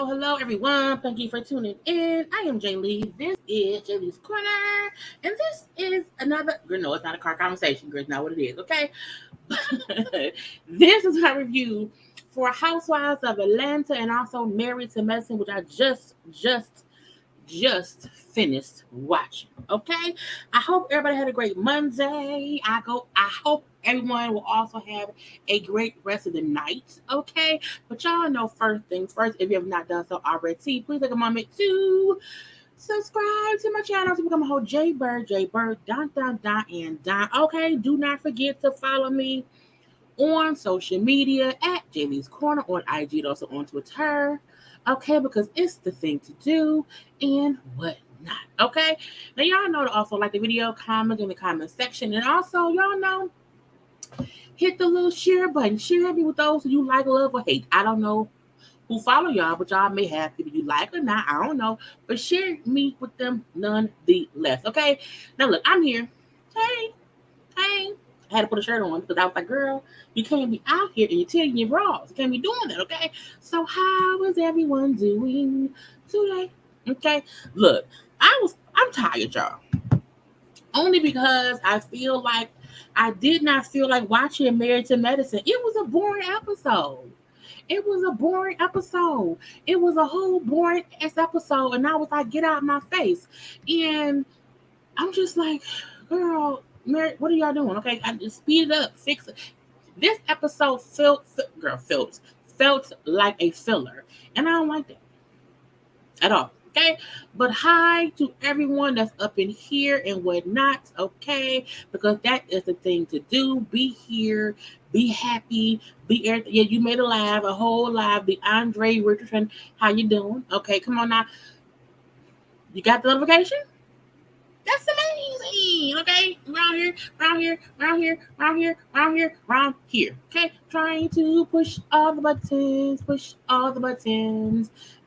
Hello, everyone. Thank you for tuning in. I am Jaylee. This is JayLeesCorner, and this is another. Girl, no, it's not a car conversation. Girl, it's not what it is. Okay, this is my review for Housewives of Atlanta and also Married to Medicine, which I just finished watching. Okay, I hope everybody had a great Monday. I hope everyone will also have a great rest of the night. Okay, but y'all know first things first. If you have not done so already, please take a moment to subscribe to my channel to become a whole JayBird, dun. Okay, do not forget to follow me on social media at JayLeesCorner on IG and also on Twitter. Okay, because it's the thing to do and whatnot. Okay, now y'all know to also like the video, comment in the comment section, and also y'all know hit the little share button. Share me with those who you like, love, or hate. I don't know who follow y'all, but y'all may have people you like or not. I don't know, but share me with them nonetheless. Okay, now look, I'm here. Hey. I had to put a shirt on because I was like, girl, you can't be out here and you're taking your bras. You can't be doing that, okay? So how is everyone doing today? Okay. Look, I'm tired, y'all. Only because I did not feel like watching Married to Medicine. It was a boring episode. It was a boring episode. It was a whole boring ass episode. And I was like, get out of my face. And I'm just like, girl, Mary, what are y'all doing? Okay, I just speed it up, fix it. This episode felt like a filler, and I don't like that at all. Okay, but hi to everyone that's up in here and whatnot. Okay, because that is the thing to do. Be here, be happy, be everything. Yeah, you made a whole live. The Andre Richardson, how you doing? Okay, come on now. You got the notification? That's amazing. Okay, around here. Okay, trying to push all the buttons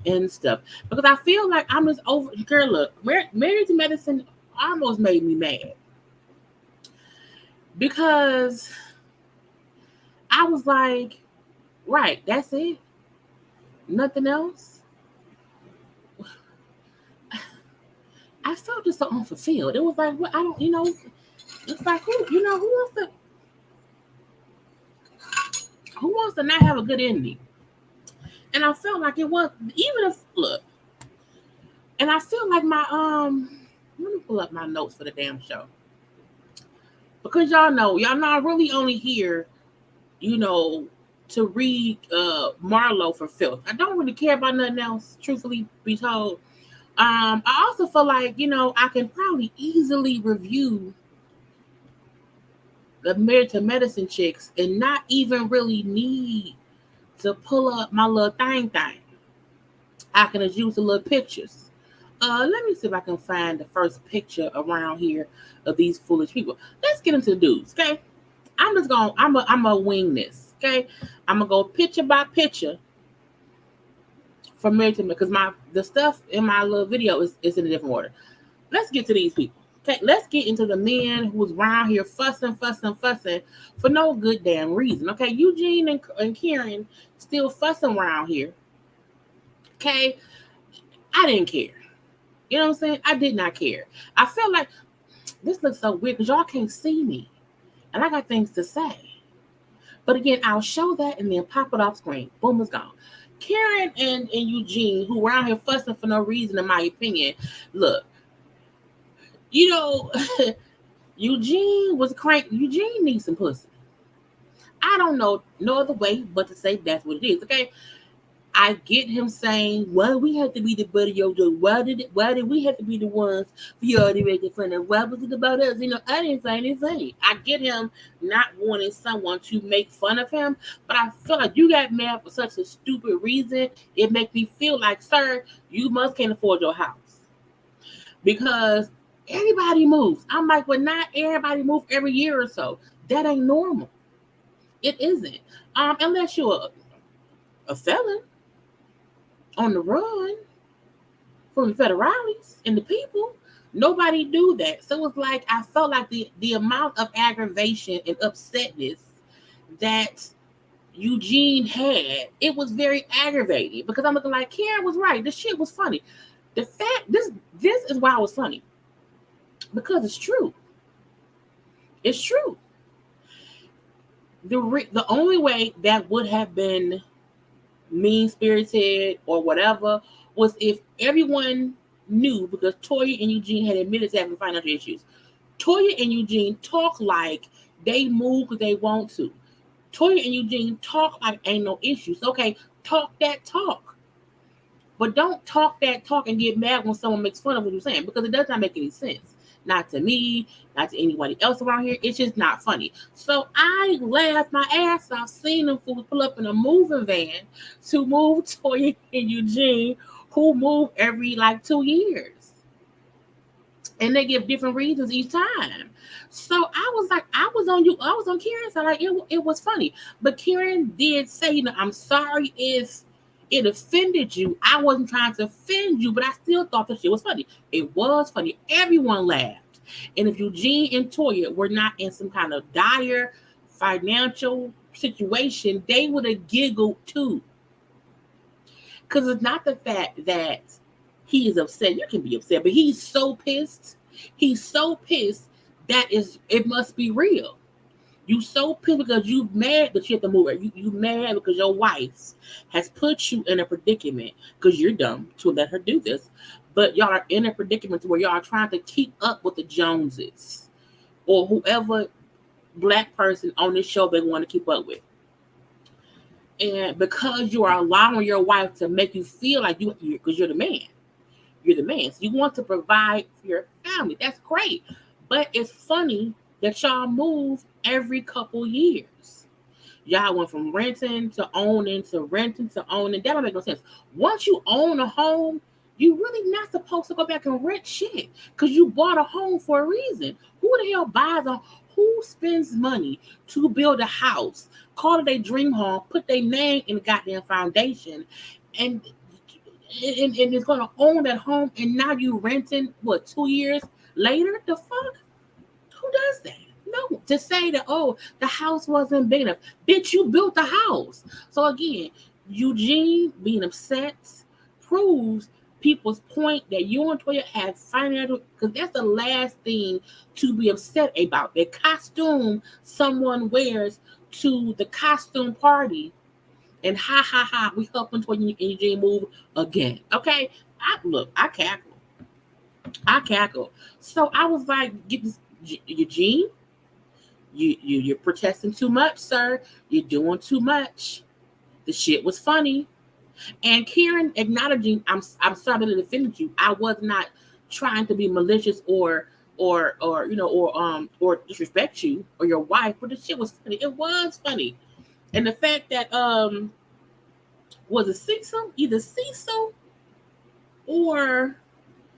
and stuff. Because I feel like I'm just over. Girl, look, Married to Medicine almost made me mad because I was like, right, that's it, nothing else. I felt just so unfulfilled. It was like, what? I don't, it's like who wants to not have a good ending? And I felt like it was, even if look, and I feel like let me pull up my notes for the damn show. Because y'all know I'm really only here, to read Marlo for filth. I don't really care about nothing else, truthfully be told. I also feel like, I can probably easily review the Married to Medicine chicks and not even really need to pull up my little thing. I can just use the little pictures. Let me see if I can find the first picture around here of these foolish people. Let's get into the dudes, okay? I'm gonna wing this, okay? I'm gonna go picture by picture for Married to Medicine because the stuff in my little video is in a different order. Let's get to these people. Okay, let's get into the men who's around here fussing for no good damn reason. Okay, Eugene and Karen still fussing around here. Okay, I didn't care. You know what I'm saying? I did not care. I felt like this looks so weird because y'all can't see me. And I got things to say. But again, I'll show that and then pop it off screen. Boom, it's gone. Karen and Eugene, who were out here fussing for no reason, in my opinion, look, Eugene was crank. Eugene needs some pussy. I don't know no other way but to say that's what it is. Okay, I get him saying, "Well, we have to be the buddy of your Why did we have to be the ones for y'all to make fun of? Why was it about us?" I didn't say anything. I get him not wanting someone to make fun of him, but I feel like you got mad for such a stupid reason. It makes me feel like, sir, you must can't afford your house because everybody moves. I'm like, well, not everybody moves every year or so. That ain't normal. It isn't. Unless you're a felon on the run from the federales and the people. Nobody do that. So it's like I felt like the amount of aggravation and upsetness that Eugene had, it was very aggravating because I'm looking like Karen was right. This shit was funny. The fact this is why it was funny. Because it's true. It's true. The only way that would have been mean spirited or whatever was if everyone knew, because Toya and Eugene had admitted to having financial issues. Toya and Eugene talk like they move because they want to. Toya and Eugene talk like ain't no issues. Okay, talk that talk. But don't talk that talk and get mad when someone makes fun of what you're saying, because it does not make any sense. Not to me, not to anybody else around here. It's just not funny. So I laughed my ass off seeing them fools pull up in a moving van to move Toya and Eugene, who move every like 2 years. And they give different reasons each time. So I was like, I was on Karen's side. Like it was funny. But Karen did say, I'm sorry if it offended you. I wasn't trying to offend you, but I still thought the shit was funny. It was funny. Everyone laughed. And if Eugene and Toya were not in some kind of dire financial situation, they would have giggled too. Because it's not the fact that he is upset. You can be upset, but he's so pissed. He's so pissed that it must be real. You so pissed because you mad that you have to move. You mad because your wife has put you in a predicament because you're dumb to let her do this. But y'all are in a predicament where y'all are trying to keep up with the Joneses or whoever black person on this show they want to keep up with. And because you are allowing your wife to make you feel like because you're the man. You're the man. So you want to provide for your family. That's great. But it's funny that y'all move every couple years. Y'all went from renting to owning to renting to owning. That don't make no sense. Once you own a home, you really not supposed to go back and rent shit because you bought a home for a reason. Who the hell buys who spends money to build a house, call it a dream home, put their name in the goddamn foundation, and is going to own that home, and now you renting, 2 years later? The fuck? Who does that? No, to say that, the house wasn't big enough. Bitch, you built the house. So again, Eugene being upset proves people's point that you and Toya have financial, because that's the last thing to be upset about. The costume someone wears to the costume party, and ha, we helping Toya and Eugene move again. Okay, I cackle. So I was like, get this, Eugene. You're protesting too much, sir. You're doing too much. The shit was funny. And Karen acknowledging, I'm sorry that it offended you. I was not trying to be malicious or disrespect you or your wife, but the shit was funny. It was funny. And the fact that was it Cecil? Either Cecil or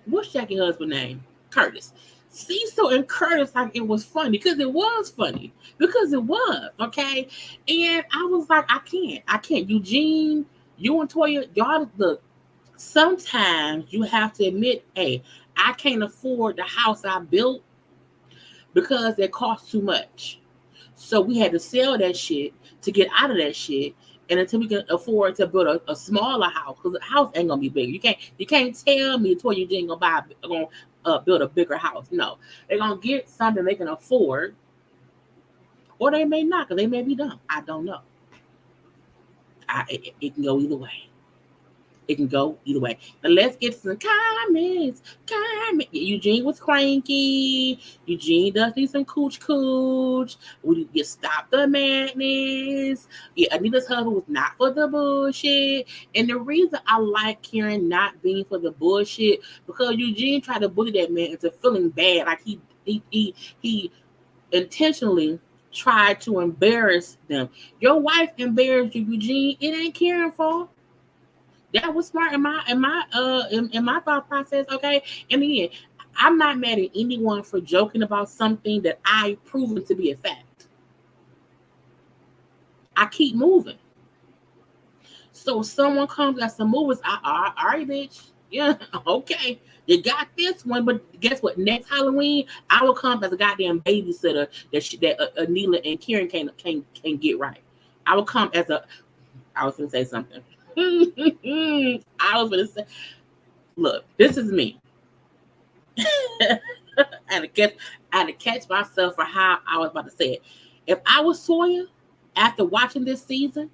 what's Jackie's husband's name? Curtis. Cecil and Curtis, like, it was funny because it was funny. Because it was, okay? And I was like, I can't. Eugene, you and Toya, y'all, look, sometimes you have to admit, hey, I can't afford the house I built because it costs too much. So we had to sell that shit to get out of that shit. And until we can afford to build a smaller house, because the house ain't gonna be big. You can't tell me Toya Eugene gonna build a bigger house. No, they're gonna get something they can afford, or they may not, because they may be dumb. I don't know. It can go either way. It can go either way. Now let's get some comments. Eugene was cranky. Eugene does need some cooch. We get stop the madness. Yeah, Anila's husband was not for the bullshit. And the reason I like Karen not being for the bullshit, because Eugene tried to bully that man into feeling bad. Like he intentionally tried to embarrass them. Your wife embarrassed you, Eugene. It ain't Karen's fault. That was smart in my thought process, okay? And again, I'm not mad at anyone for joking about something that I've proven to be a fact. I keep moving. So if someone comes at some movies, all right, bitch. Yeah, okay. You got this one, but guess what? Next Halloween, I will come as a goddamn babysitter that Anila and Karen can get right. I will come as a. I was gonna say something. I was gonna say, look, this is me. I had to catch myself for how I was about to say it. If I was Toya, after watching this season,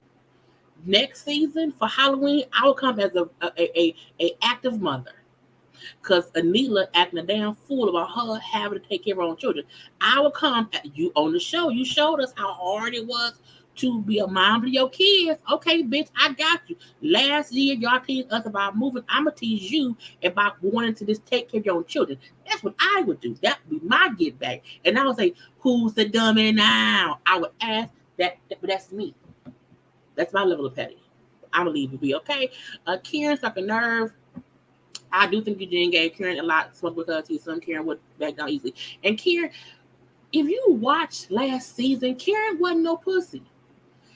next season for Halloween, I would come as a active mother. Because Anila acting a damn fool about her having to take care of her own children. I will come at you on the show. You showed us how hard it was to be a mom to your kids. Okay, bitch, I got you. Last year, y'all teased us about moving. I'm going to tease you about wanting to just take care of your own children. That's what I would do. That would be my get back. And I would say, who's the dummy now? I would ask that, but that's me. That's my level of petty. I'm going to leave it be, okay? Kieran's like a nerve. I do think Eugene gave Kieran a lot of smoke because he's some Kieran would back down easily. And Kieran, if you watched last season, Kieran wasn't no pussy.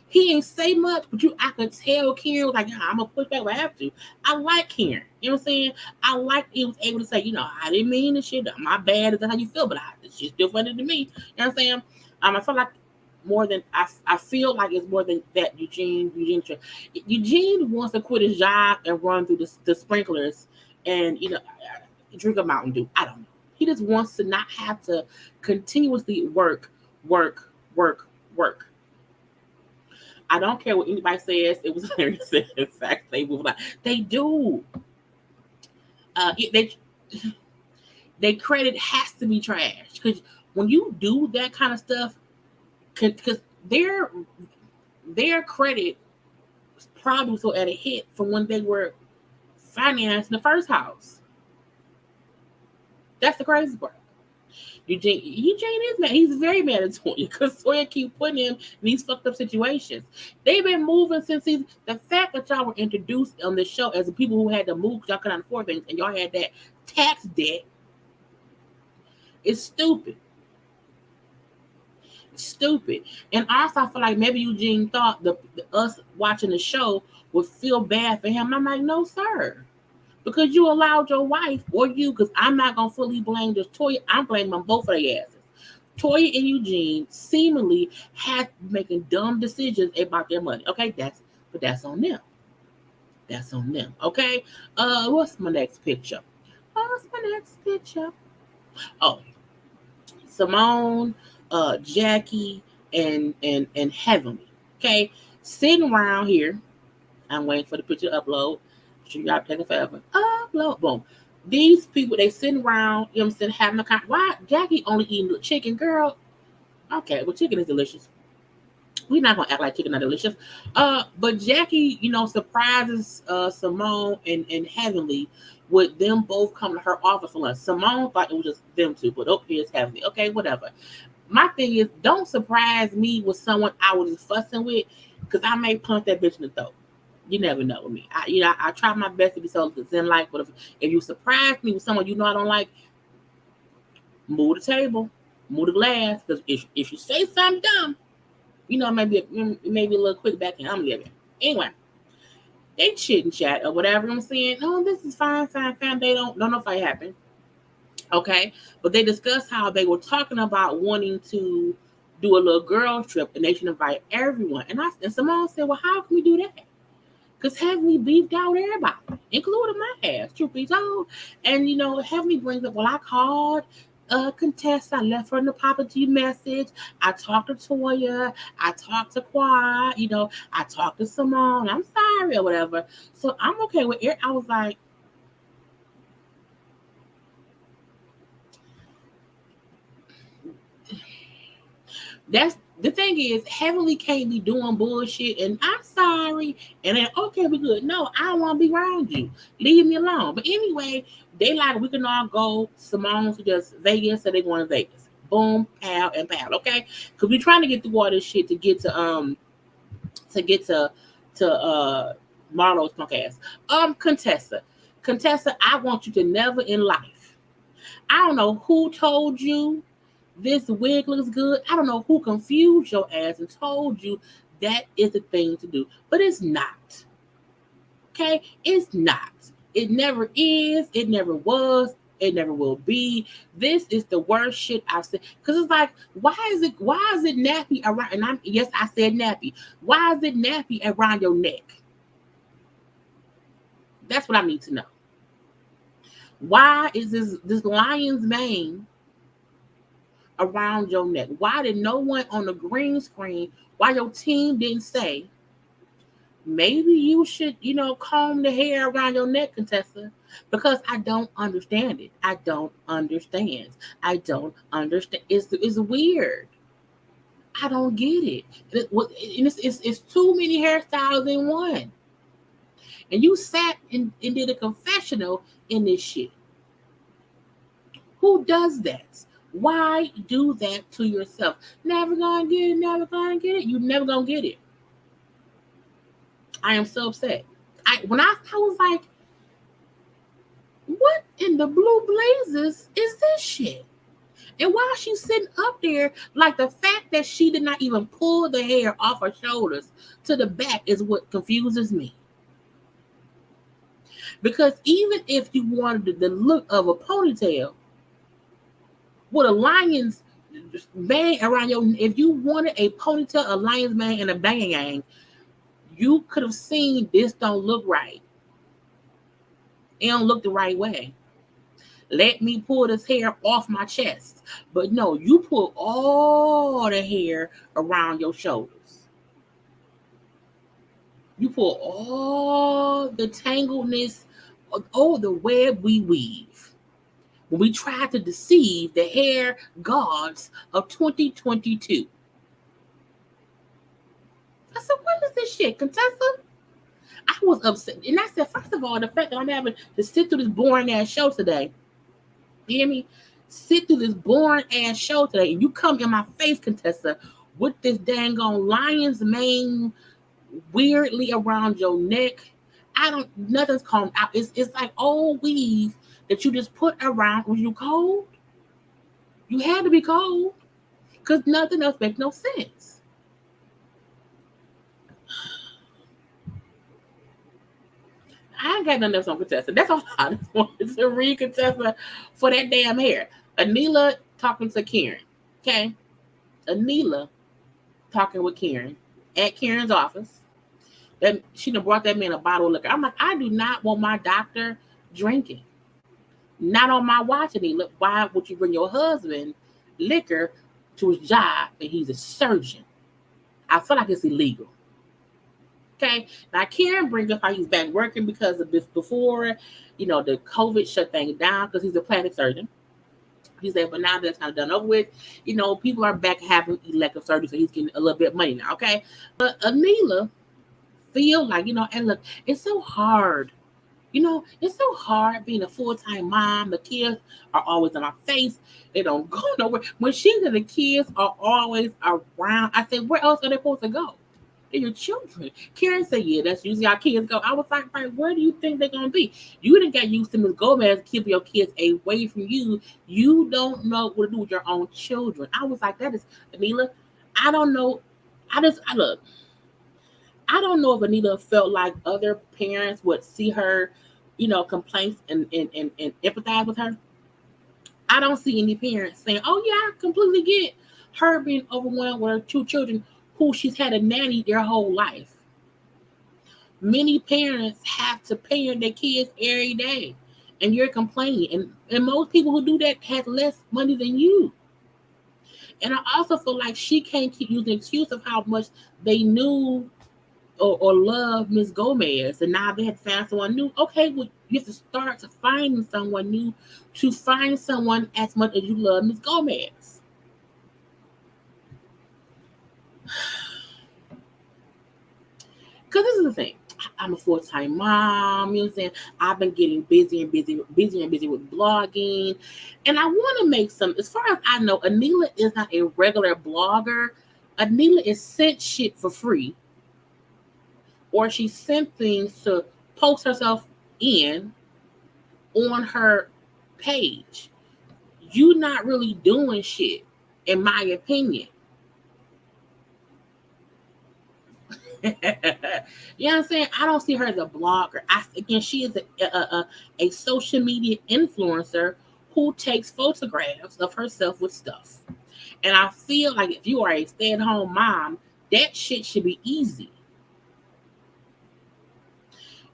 He ain't say much, but I could tell Kieran was like, I'm gonna push back if I have to. I like Kieran. You know what I'm saying? I like he was able to say, I didn't mean this shit. My bad. Is that how you feel? But this shit's still funny to me. You know what I'm saying? I feel like more than I feel like it's more than that. Eugene wants to quit his job and run through the sprinklers and drink a Mountain Dew. I don't know. He just wants to not have to continuously work. I don't care what anybody says. It was hilarious. In fact, they move like they do. They credit has to be trash because when you do that kind of stuff, because their credit probably so at a hit from when they were financing the first house. That's the crazy part. Eugene is mad. He's very mad at Toya because Toya keep putting him in these fucked up situations. They've been moving since the fact that y'all were introduced on this show as the people who had to move because y'all couldn't afford things and y'all had that tax debt is stupid. Stupid. And also I feel like maybe Eugene thought us watching the show would feel bad for him. I'm like, no, sir. Because you allowed your wife or you, because I'm not going to fully blame just Toya. I'm blaming them both of their asses. Toya and Eugene seemingly had making dumb decisions about their money. Okay, that's on them. That's on them. Okay. What's my next picture? Oh, Simone, Jackie, and Heavenly. Okay, sitting around here. I'm waiting for the picture to upload. Y'all taking forever. Upload. Boom. These people, they sitting around, you know what I'm saying, having a conversation. Why Jackie only eating the chicken, girl? Okay, well, chicken is delicious. We're not gonna act like chicken not delicious. But Jackie, surprises Simone and Heavenly with them both coming to her office for lunch. Simone thought it was just them two, but here's Heavenly. Okay, whatever. My thing is, don't surprise me with someone I was just fussing with, because I may punch that bitch in the throat. You never know with me. I try my best to be so zen-like, but if you surprise me with someone I don't like, move the table, move the glass, because if you say something dumb, maybe a little quick back and I'm living. Anyway, they chit and chat or whatever. I'm saying, oh, this is fine. They don't know if it happened. Okay, but they discussed how they were talking about wanting to do a little girl trip and they should invite everyone. And Simone said, well, how can we do that? Because Heavenly beefed out everybody, including my ass, truth be told. And, Heavenly brings up, well, I called Contessa. I left her an apology message. I talked to Toya. I talked to Quad. I talked to Simone. I'm sorry or whatever. So I'm okay with it. I was like, that's the thing is, Heavenly can't be doing bullshit and I'm sorry. And then, okay, we're good. No, I don't want to be around you. Leave me alone. But anyway, they like, we can all go. Simone suggests Vegas, so they going to Vegas. Boom, pal, and pal. Okay? Because we're trying to get through all this shit to get to Marlo's punk ass. Contessa. Contessa, I want you to never in life. I don't know who told you this wig looks good. I don't know who confused your ass and told you that is the thing to do. But it's not. Okay? It's not. It never is. It never was. It never will be. This is the worst shit I've seen. Because it's like, why is it nappy around? And I said nappy. Why is it nappy around your neck? That's what I need to know. Why is this lion's mane around your neck? Why did no one on the green screen, why your team didn't say, maybe you should, comb the hair around your neck, Contessa? Because I don't understand it. I don't understand. It's weird. I don't get it. It's too many hairstyles in one. And you sat and did a confessional in this shit. Who does that? Why do that to yourself? Never gonna get it, never gonna get it. You never gonna get it. I am so upset. I was like, what in the blue blazes is this shit? And while she's sitting up there, like, the fact that she did not even pull the hair off her shoulders to the back is what confuses me. Because even if you wanted the look of a ponytail with a lion's mane around if you wanted a ponytail, a lion's mane, and a bang, you could have seen this don't look right. It don't look the right way. Let me pull this hair off my chest. But no, you pull all the hair around your shoulders. You pull all the tangledness, all the web we weave. When we try to deceive the hair gods of 2022. I said, what is this shit, Contessa? I was upset. And I said, first of all, the fact that I'm having to sit through this boring ass show today. You hear me? Sit through this boring ass show today, and you come in my face, Contessa, with this dang on lion's mane weirdly around your neck. Nothing's combed out. It's like old weave that you just put around. Was you cold? You had to be cold, because nothing else makes no sense. I ain't got nothing else on Contessa. That's all I just wanted to read Contessa for that damn hair. Anila talking to Karen. Okay? Anila talking with Karen at Karen's office. That she done brought that man a bottle of liquor. I'm like, I do not want my doctor drinking. Not on my watch, Anila. Why would you bring your husband liquor to his job and he's a surgeon? I feel like it's illegal. Okay, now Karen brings up how he's back working because of this before, the COVID shut things down because he's a plastic surgeon. He said, but now that's kind of done over with, people are back having elective surgery, so he's getting a little bit of money now, okay? But Anila feel like, and look, it's so hard. It's so hard being a full-time mom. The kids are always in my face. They don't go nowhere. When she said the kids are always around, I said, where else are they supposed to go? They're your children. Karen said, yeah, that's usually how kids go. I was like, where do you think they're going to be? You didn't get used to Ms. Gomez keeping your kids away from you. You don't know what to do with your own children. I was like, that is, Anila, I don't know. I don't know if Anila felt like other parents would see her, complaints and empathize with her. I don't see any parents saying, oh, yeah, I completely get her being overwhelmed with her two children who she's had a nanny their whole life. Many parents have to parent their kids every day, and you're complaining. And most people who do that have less money than you. And I also feel like she can't keep using the excuse of how much they knew or love Ms. Gomez, and now they have found someone new. Okay, well, you have to start to find someone new to find someone as much as you love Ms. Gomez. Because this is the thing. I'm a full-time mom, you know what I'm saying? I've been getting busier and busier with blogging. And I want to make some, as far as I know, Anila is not a regular blogger. Anila is sent shit for free. Or she sent things to post herself in on her page. You not really doing shit, in my opinion. You know what I'm saying? I don't see her as a blogger. Again, she is a social media influencer who takes photographs of herself with stuff. And I feel like if you are a stay-at-home mom, that shit should be easy.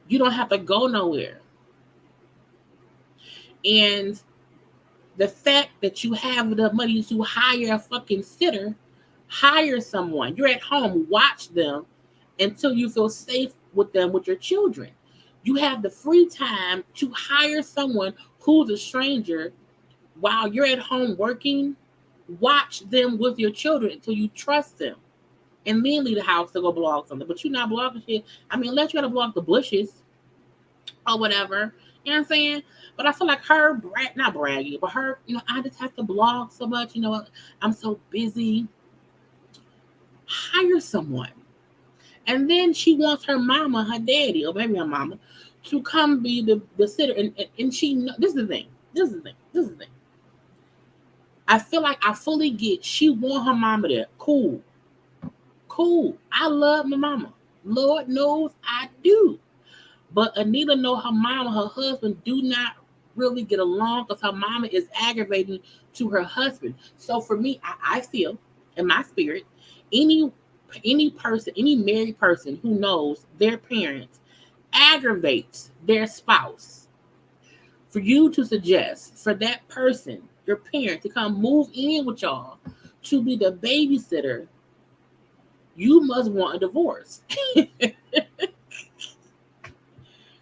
You don't have to go nowhere. And the fact that you have the money to hire a fucking sitter, hire someone. You're at home, watch them until you feel safe with them, with your children. You have the free time to hire someone who's a stranger while you're at home working. Watch them with your children until you trust them. And then leave the house to go blog something. But you're not blogging shit. I mean, unless you gotta blog the bushes or whatever. You know what I'm saying? But I feel like her, not bragging, but her, I just have to blog so much. I'm so busy. Hire someone. And then she wants her mama, her daddy, or maybe her mama, to come be the sitter. And she, this is the thing. I feel like I fully get she want her mama there. Cool. I love my mama. Lord knows I do. But Anila know her mama, her husband do not really get along because her mama is aggravating to her husband. So for me, I feel in my spirit, any person, any married person who knows their parents aggravates their spouse, for you to suggest for that person, your parent, to come move in with y'all to be the babysitter, you must want a divorce.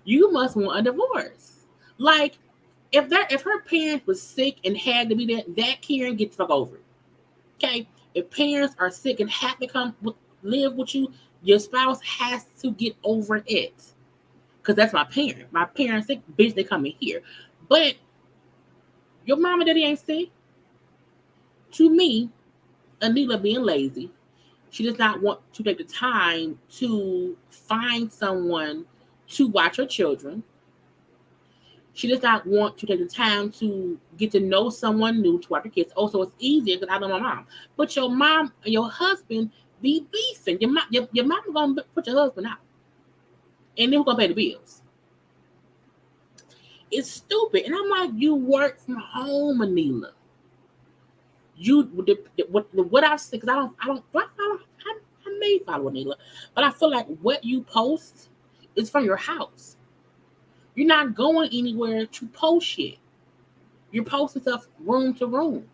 You must want a divorce. Like, if her parents was sick and had to be there, that Karen, get the fuck over it. Okay? If parents are sick and have to come live with you, your spouse has to get over it. Because that's my parent. My parents sick, bitch, they coming here. But your mama daddy ain't sick. To me, Anila being lazy, she does not want to take the time to find someone to watch her children. She does not want to take the time to get to know someone new to watch her kids. Also, it's easier because I know my mom. But your mom and your husband be beefing. Your mom gonna put your husband out. And then who's gonna pay the bills? It's stupid. And I'm like, you work from home, Anila. What I say, because I may follow Anila, but I feel like what you post is from your house. You're not going anywhere to post shit. You're posting stuff room to room.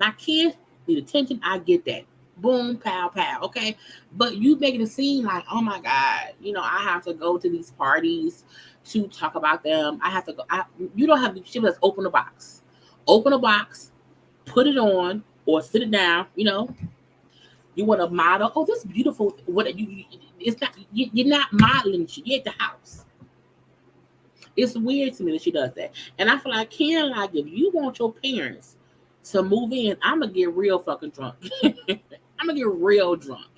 Now, kids need attention. I get that. Boom, pow, pow. Okay. But you making it seem like, oh my God, I have to go to these parties to talk about them. I have to go. You don't have to. She must open a box. Open a box, put it on, or sit it down. You want a model. Oh, this beautiful. What you? It's not. You're not modeling shit. You're at the house. It's weird to me that she does that. And I feel like Karen, like, if you want your parents to move in, I'm gonna get real fucking drunk. I'm gonna get real drunk.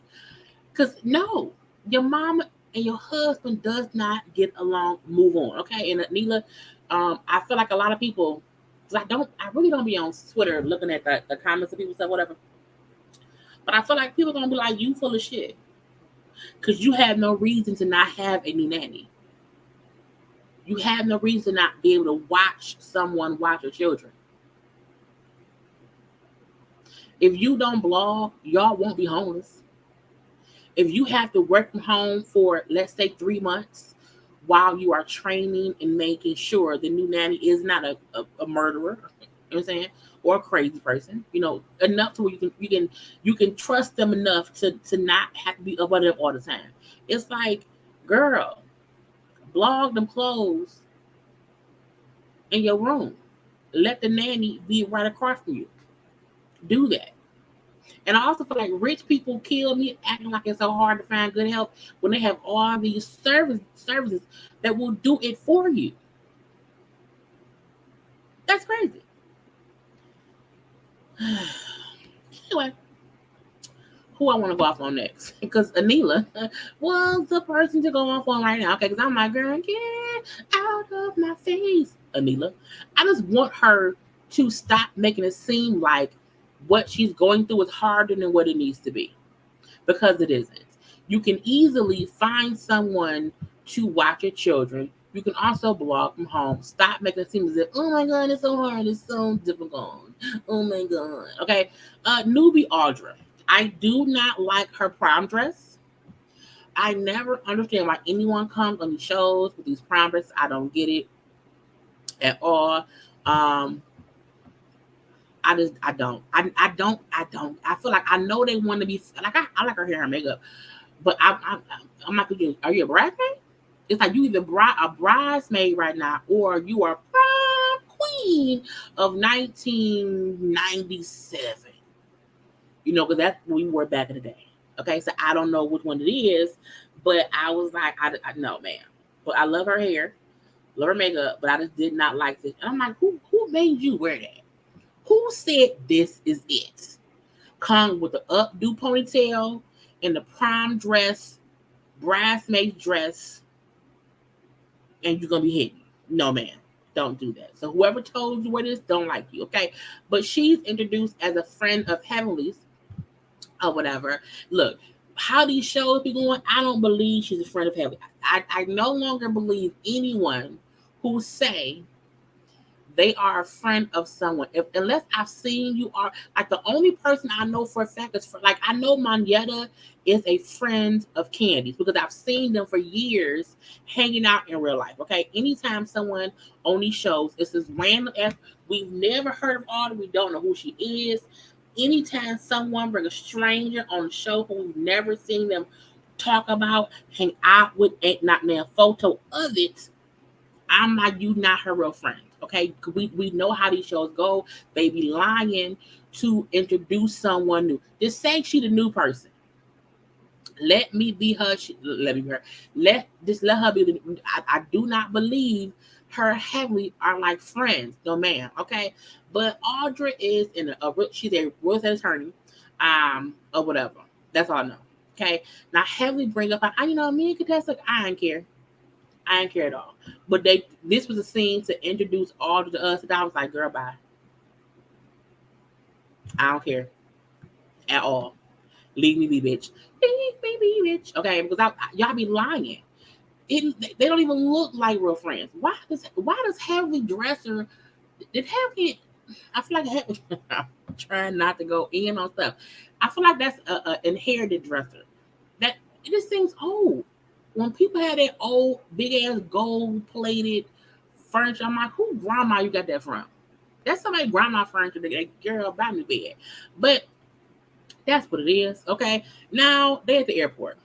Cause no, your mama and your husband does not get along. Move on, okay? And Anila, I feel like a lot of people. I really don't be on Twitter looking at the comments of people say whatever. But I feel like people are gonna be like, you full of shit. Because you have no reason to not have a new nanny. You have no reason to not be able to watch someone watch your children. If you don't blog, y'all won't be homeless. If you have to work from home for, let's say, 3 months while you are training and making sure the new nanny is not a murderer, you know what I'm saying, or a crazy person, enough to where you can trust them enough to not have to be up on them all the time. It's like, girl, blog them clothes in your room. Let the nanny be right across from you. Do that. And I also feel like rich people kill me acting like it's so hard to find good help when they have all these services that will do it for you. That's crazy. Anyway, who I want to go off on next? Because Anila was the person to go off on right now. Okay, because I'm like, girl, get out of my face, Anila. I just want her to stop making it seem like what she's going through is harder than what it needs to be. Because it isn't. You can easily find someone to watch your children. You can also blog from home. Stop making it seem as if, oh my God, it's so hard. It's so difficult. Oh my God. Okay. Newbie Audra. I do not like her prom dress. I never understand why anyone comes on these shows with these prom dresses. I don't get it at all. Um, I don't. I feel like I know they want to be like I like her hair and makeup, but I'm not thinking. Are you a bridesmaid? It's like you either a bridesmaid right now, or you are prom queen of 1997. Because that's what we were back in the day. Okay, so I don't know which one it is, but I was like, I no, man. But I love her hair, love her makeup, but I just did not like this. And I'm like, who made you wear that? Who said this is it? Come with the updo ponytail and the prom dress, bridesmaid dress, and you're gonna be hidden. No, man, don't do that. So whoever told you what it is, don't like you, okay? But she's introduced as a friend of Heavenly's or whatever. Look, how these shows be going, I don't believe she's a friend of Heavenly. I no longer believe anyone who say they are a friend of someone. Unless I've seen you are like the only person I know for a fact is like I know Manetta is a friend of Candy's because I've seen them for years hanging out in real life. Okay, anytime someone on these shows, it's this random we've never heard of Audra, we don't know who she is. Anytime someone bring a stranger on the show who we've never seen them talk about, hang out with, ain't not their photo of it, I'm like, you not her real friend. Okay, we know how these shows go. They be lying to introduce someone new. Just say she the new person. Let me be her. Let me be her. Let her be. I do not believe her Heavenly are like friends. No, ma'am. Okay, but Audra is she's a real estate attorney, or whatever. That's all I know. Okay, now Heavenly bring up, me and Contessa. I don't care. I didn't care at all. But this was a scene to introduce Audra to us, and I was like, girl, bye. I don't care at all. Leave me be, bitch. Leave me be, bitch. Okay, because y'all be lying. They don't even look like real friends. Why does Heavenly dress her? Did Heavenly? I feel like I'm trying not to go in on stuff. I feel like that's a inherited dresser. That it just seems old. When people had that old big ass gold plated furniture, I'm like, who grandma you got that from? That's somebody grandma furniture that girl buy me bed. But that's what it is. Okay. Now they at the airport.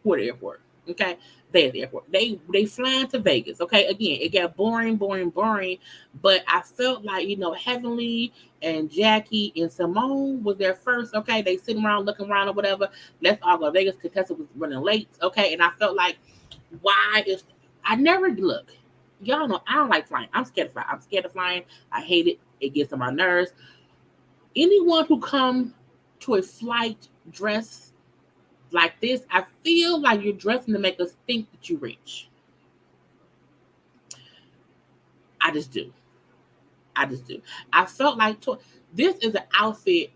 Who at the airport? Okay. They at the airport. They flying to Vegas. Okay. Again, it got boring. But I felt like, Heavenly and Jackie and Simone was there first. Okay. They sitting around looking around or whatever. Let's all go to Vegas. Contessa was running late. Okay. And I felt like, I never look. Y'all know I don't like flying. I'm scared of flying. I hate it. It gets on my nerves. Anyone who come to a flight dressed like this, I feel like you're dressing to make us think that you're rich. I just do. I felt like this is an outfit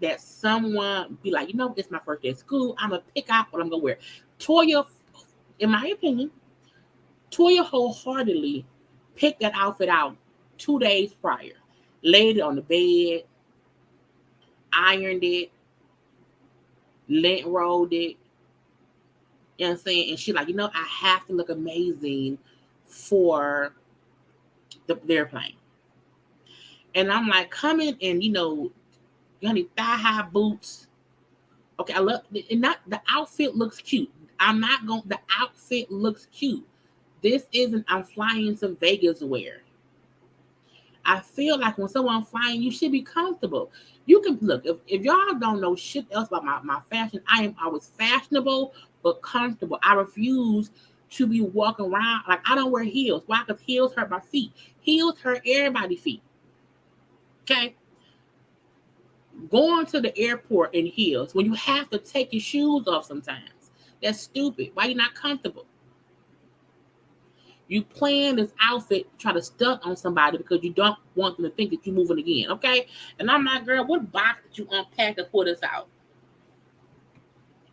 that someone be like, it's my first day of school. I'm going to pick out what I'm going to wear. Toya, in my opinion, Toya wholeheartedly picked that outfit out 2 days prior. Laid it on the bed, ironed it, lint rolled it. You know what I'm saying? And she's like, I have to look amazing for the airplane. And I'm like, coming and, you need thigh-high boots. Okay, I love it. And the outfit looks cute. The outfit looks cute. This isn't I'm flying to Vegas wear. I feel like when someone flying, you should be comfortable. You can look, if y'all don't know shit else about my fashion, I am always fashionable but comfortable. I refuse to be walking around like I don't wear heels. Why? Because heels hurt my feet. Heels hurt everybody's feet. Okay? Going to the airport in heels when you have to take your shoes off sometimes. That's stupid. Why you not comfortable? You plan this outfit, try to stunt on somebody because you don't want them to think that you're moving again, okay? And I'm like, girl, what box did you unpack to pull this out?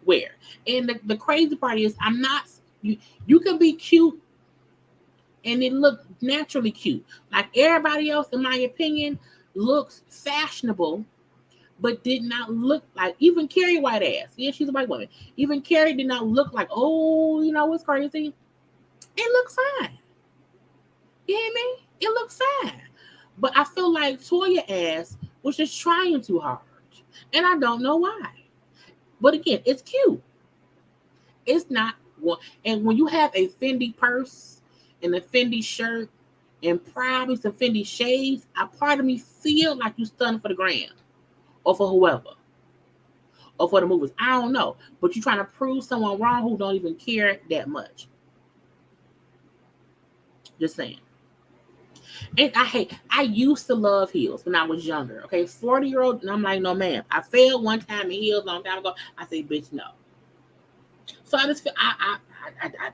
Where? And the crazy part is, I'm not. You can be cute and it looked naturally cute. Like everybody else, in my opinion, looks fashionable, but did not look like, even Carrie white ass. Yeah, she's a white woman. Even Carrie did not look like, oh, you know what's crazy? It looks fine. You hear me? It looks fine. But I feel like Toya ass was just trying too hard. And I don't know why. But again, it's cute. It's not well, and when you have a Fendi purse and a Fendi shirt and probably some Fendi shades, a part of me feel like you stunned for the gram or for whoever or for the movies. I don't know, but you're trying to prove someone wrong who don't even care that much. Just saying. And I used to love heels when I was younger. Okay, 40-year-old, and I'm like, no, ma'am. I failed one time in heels a long time ago. I say, bitch, no. So I just feel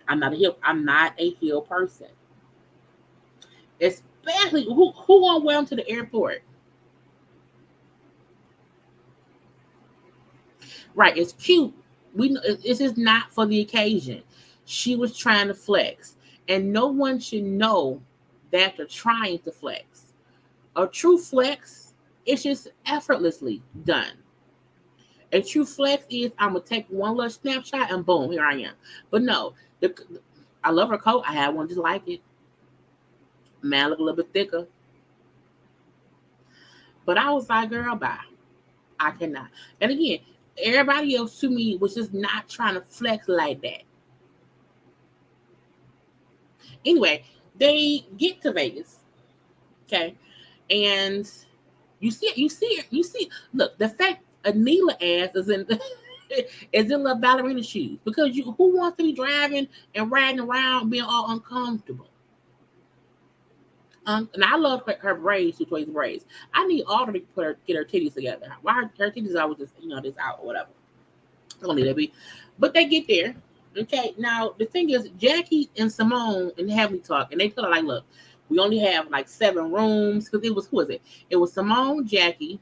I'm not a heel. I'm not a heel person. Especially who gonna wear them to the airport? Right, it's cute. We know it's just not for the occasion. She was trying to flex, and no one should know that they're trying to flex. A true flex is just effortlessly done. A true flex is I'm gonna take one little snapshot and boom, here I am. But no, I love her coat. I had one just like it. Man, look a little bit thicker. But I was like, girl, bye. I cannot. And again, everybody else to me was just not trying to flex like that. Anyway, they get to Vegas, okay, and you see. Look, the fact Anila ass is in little ballerina shoes because who wants to be driving and riding around being all uncomfortable? And I love her braids, two Toya's braids. I need Audra to get her titties together. Why her titties always just just out or whatever. I don't need that be, but they get there. Okay, now the thing is, Jackie and Simone and Heavenly talk, and they tell her like, look, we only have like 7 rooms because it was who was it? It was Simone, Jackie,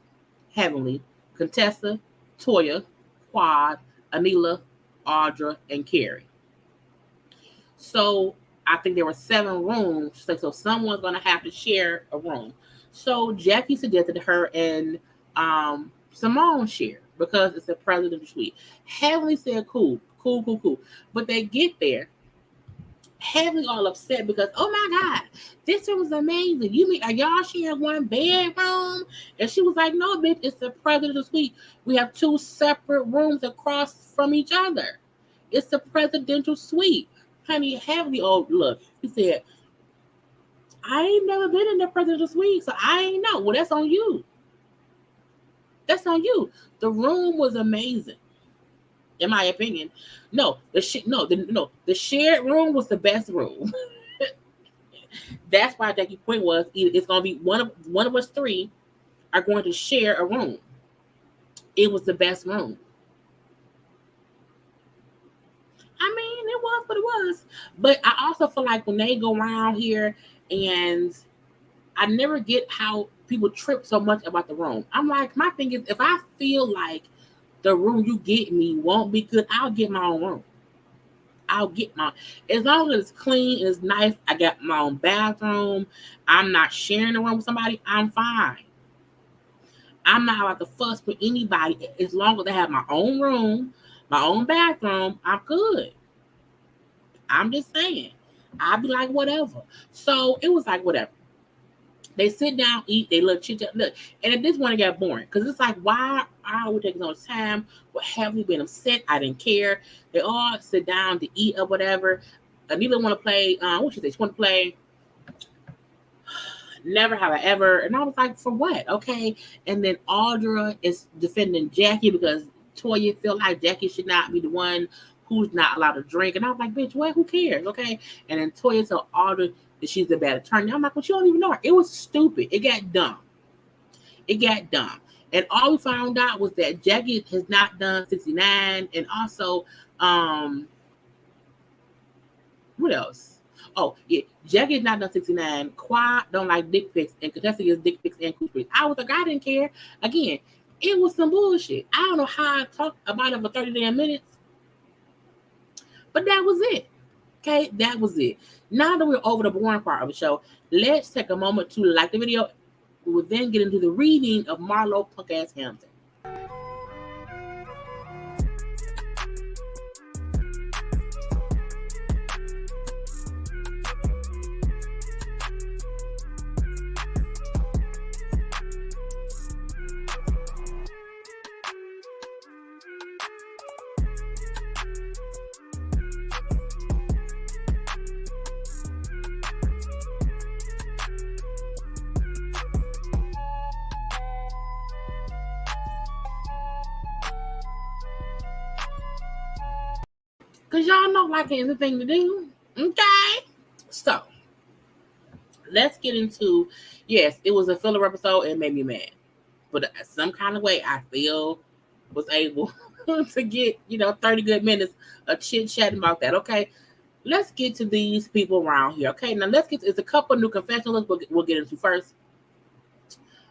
Heavenly, Contessa, Toya, Quad, Anila, Audra, and Carrie. So I think there were 7 rooms. So someone's gonna have to share a room. So Jackie suggested her and Simone share because it's a presidential suite. Heavenly said, cool. But they get there, Heavenly all upset because, oh my God, this room was amazing. You mean, are y'all sharing one bedroom? And she was like, no, bitch, it's a presidential suite. We have 2 separate rooms across from each other. It's a presidential suite. Honey, Heavenly, oh, look, he said, I ain't never been in the presidential suite, so I ain't know. Well, that's on you. That's on you. The room was amazing. In my opinion, the shared room was the best room. That's why Jackie point was it's gonna be one of us 3 are going to share a room. It was the best room. I mean, it was what it was. But I also feel like when they go around here, and I never get how people trip so much about the room. I'm like, my thing is, if I feel like the room you get me won't be good, I'll get my own room. I'll get my, as long as it's clean and it's nice, I got my own bathroom. I'm not sharing a room with somebody, I'm fine. I'm not about to fuss with anybody. As long as I have my own room, my own bathroom, I'm good. I'm just saying. I'll be like, whatever. So it was like, whatever. They sit down, eat, they look, chit chat, look. And at this point, it got boring because it's like, why are we taking so much time? What have we been upset? I didn't care. They all sit down to eat or whatever. Anila want to play. What she say? She want to play. Never Have I Ever. And I was like, for what? Okay. And then Audra is defending Jackie because Toya feel like Jackie should not be the one who's not allowed to drink. And I was like, bitch, what? Who cares? Okay. And then Toya told Audra that she's a bad attorney. I'm like, well, you don't even know her. It was stupid. It got dumb. And all we found out was that Jackie has not done 69. And also, what else? Oh, yeah, Jackie has not done 69. Quad don't like dick pics. And Contessa gets dick pics and cooch pics. I was like, I didn't care. Again, it was some bullshit. I don't know how I talked about it for 30 damn minutes. But that was it. Okay, that was it. Now that we're over the boring part of the show, let's take a moment to like the video. We will then get into the reading of Marlo Punk Ass Hampton. Because y'all know liking is the thing to do. Okay? So, let's get into, yes, it was a filler episode. It made me mad. But some kind of way, I feel was able to get, 30 good minutes of chit-chatting about that. Okay? Let's get to these people around here. Okay? Now, it's a couple new confessionals we'll get into first.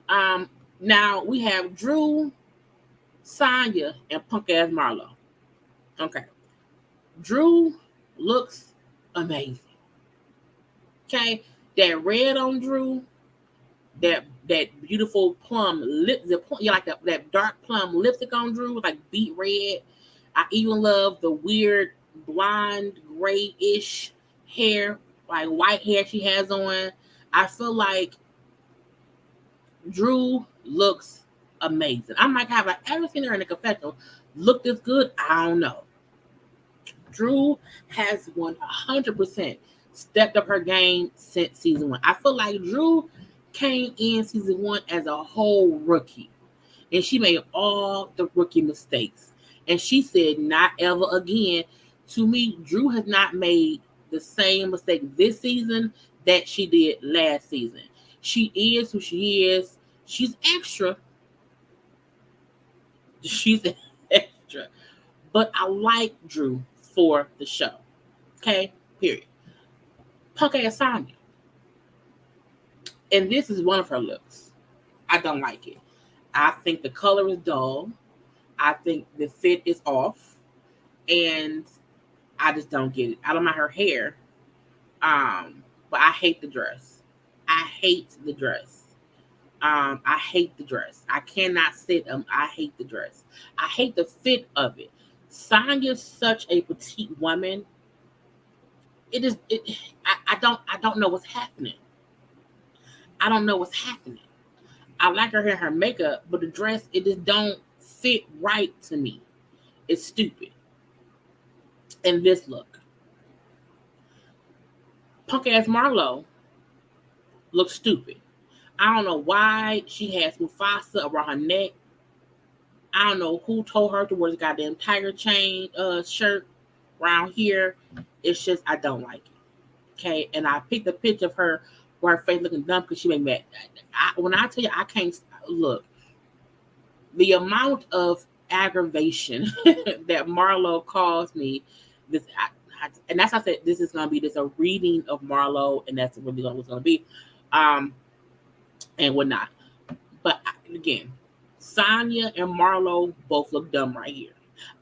Now, we have Drew, Sonya, and punk-ass Marlo. Okay. Drew looks amazing. Okay, that red on Drew, that beautiful plum lip, that dark plum lipstick on Drew, like beet red. I even love the weird blonde grayish hair, like white hair she has on. I feel like Drew looks amazing. I might have ever seen her in a confessional look this good. I don't know. Drew has 100% stepped up her game since season 1. I feel like Drew came in season 1 as a whole rookie, and she made all the rookie mistakes. And she said, not ever again. To me, Drew has not made the same mistake this season that she did last season. She is who she is. She's extra. She's extra. But I like Drew for the show. Okay? Period. Punk ass Sonya. And this is one of her looks. I don't like it. I think the color is dull. I think the fit is off. And I just don't get it. I don't mind her hair. But I hate the dress. I hate the dress. I hate the dress. I cannot sit. I hate the dress. I hate the fit of it. Sonya's such a petite woman. I don't know what's happening. I don't know what's happening. I like her hair, her makeup, but the dress, it just don't fit right to me. It's stupid. And this look. Punk ass Marlo looks stupid. I don't know why she has Mufasa around her neck. I don't know who told her to wear this goddamn tiger chain shirt around here. It's just, I don't like it. Okay, and I picked a picture of her where her face looking dumb because she made me mad. When I tell you, I can't look. The amount of aggravation that Marlo caused me, and that's why I said this is going to be a reading of Marlo, and that's really what's going to be, and whatnot. But again, Sonya and Marlo both look dumb right here.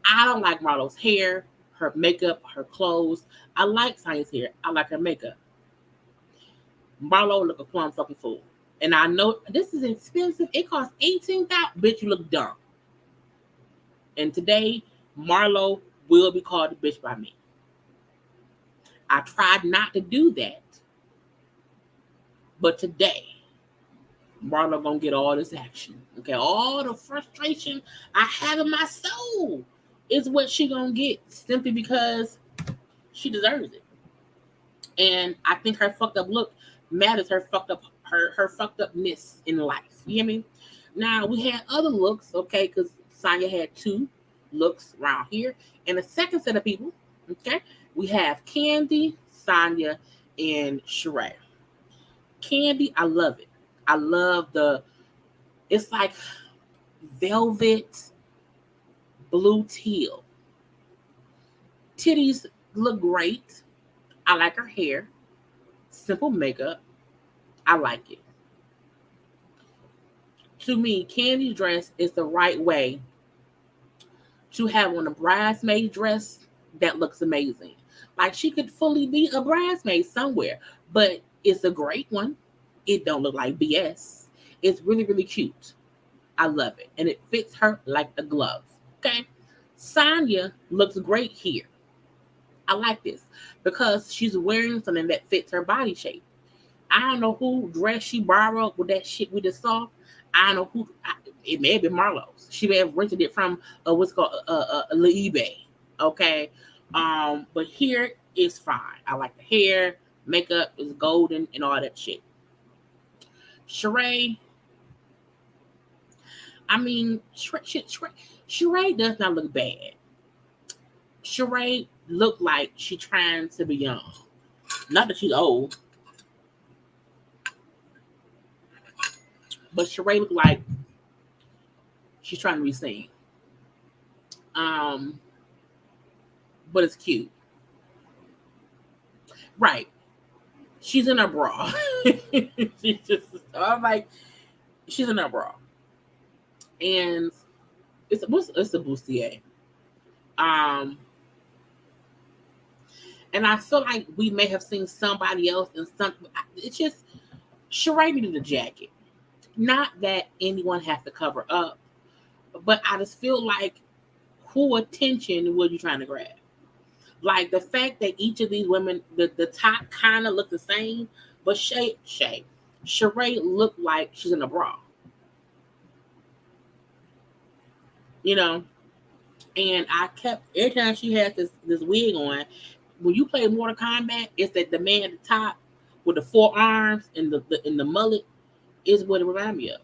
I don't like Marlo's hair, her makeup, her clothes. I like Sonya's hair. I like her makeup. Marlo look a plum fucking fool. And I know this is expensive. It costs $18,000. Bitch, you look dumb. And today, Marlo will be called a bitch by me. I tried not to do that. But today, Marlo gonna get all this action. Okay, all the frustration I have in my soul is what she gonna get simply because she deserves it. And I think her fucked up look matters. Her fucked upness in life. You hear me? Now we had other looks, okay, because Sonya had 2 looks around here, and the second set of people, okay, we have Candy, Sonya, and Sheree. Candy, I love it. I love it's like velvet blue teal. Titties look great. I like her hair. Simple makeup. I like it. To me, Candy's dress is the right way to have on a bridesmaid dress that looks amazing. Like she could fully be a bridesmaid somewhere, but it's a great one. It don't look like BS. It's really, really cute. I love it. And it fits her like a glove. Okay. Sonya looks great here. I like this because she's wearing something that fits her body shape. I don't know who dress she borrowed with that shit we just saw. I don't know who. It may have been Marlo's. She may have rented it from what's called eBay. Okay, but here is fine. I like the hair, makeup is golden, and all that shit. Sheree, I mean, Sheree does not look bad. Sheree looked like she's trying to be young. Not that she's old, but Sheree looked like she's trying to be seen. But it's cute. Right. She's in her bra. I'm like, she's in her bra. And it's a bustier. And I feel like we may have seen somebody else in something. It's just Sheree needed a jacket. Not that anyone has to cover up, but I just feel like who attention were you trying to grab? Like the fact that each of these women, the top kind of look the same, but Sheree looked like she's in a bra. You know, and I kept every time she has this wig on. When you play Mortal Kombat, it's that the man at the top with the four arms and the mullet is what it reminds me of.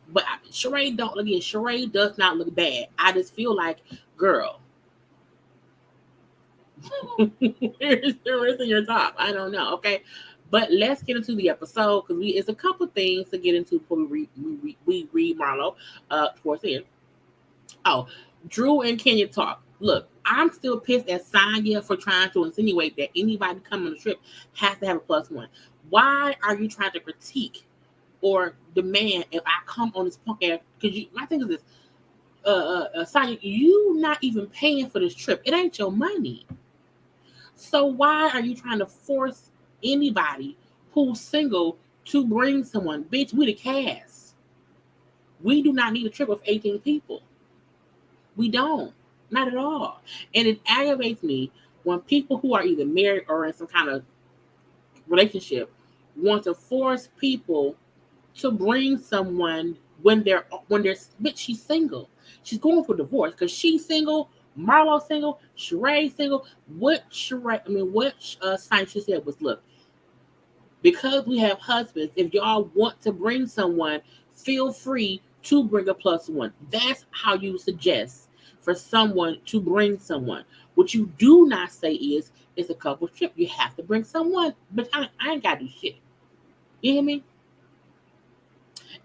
But Sheree does not look bad. I just feel like, girl, where's the rest of your top? I don't know. Okay, but let's get into the episode because it's a couple things to get into before we read Marlo towards the end. Oh, Drew and Kenya talk. Look, I'm still pissed at Sonya for trying to insinuate that anybody coming on the trip has to have a +1. Why are you trying to critique or demand if I come on this punk ass? Because my thing is this, Sonya, you not even paying for this trip. It ain't your money. So why are you trying to force anybody who's single to bring someone? Bitch, we the cast. We do not need a trip of 18 people. We don't. Not at all. And it aggravates me when people who are either married or in some kind of relationship want to force people to bring someone when they're bitch, she's single. She's going for divorce because she's single, Marlo's single, Sheree's single. What sign she said was, look, because we have husbands, if y'all want to bring someone, feel free to bring a +1. That's how you suggest for someone to bring someone. What you do not say is it's a couple trip. You have to bring someone, but I ain't got to do shit. You hear me?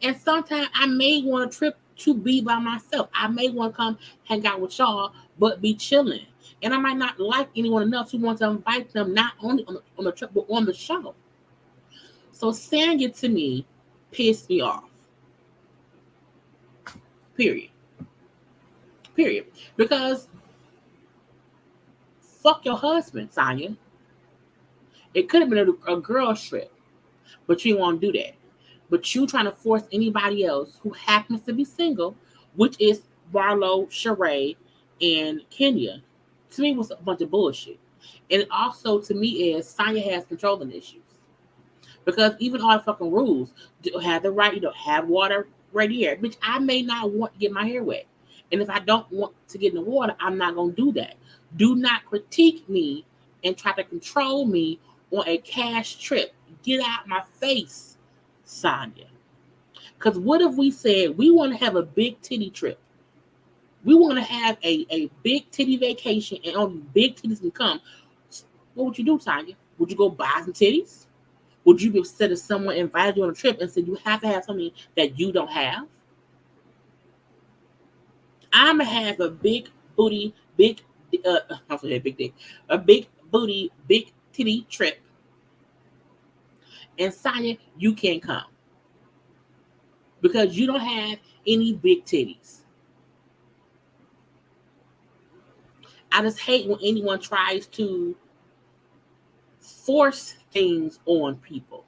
And sometimes I may want a trip to be by myself. I may want to come hang out with y'all, but be chilling. And I might not like anyone enough to want to invite them not only on the trip, but on the show. So saying it to me pissed me off. Period. Because fuck your husband, Sonya. It could have been a girl's trip, but you won't do that. But you trying to force anybody else who happens to be single, which is Marlo, Sheree, and Kenya, to me was a bunch of bullshit. And it also to me is Sonya has controlling issues. Because even all the fucking rules have the right, have water right here. Bitch, I may not want to get my hair wet. And if I don't want to get in the water, I'm not going to do that. Do not critique me and try to control me on a cash trip. Get out my face, Sonya. Because what if we said we want to have a big titty trip? We want to have a big titty vacation and only big titties can come. What would you do, Sonya? Would you go buy some titties? Would you be upset if someone invited you on a trip and said you have to have something that you don't have? I'm going to have a big booty, I said big dick, a big booty, big titty trip. And Sonya, you can't come. Because you don't have any big titties. I just hate when anyone tries to force things on people.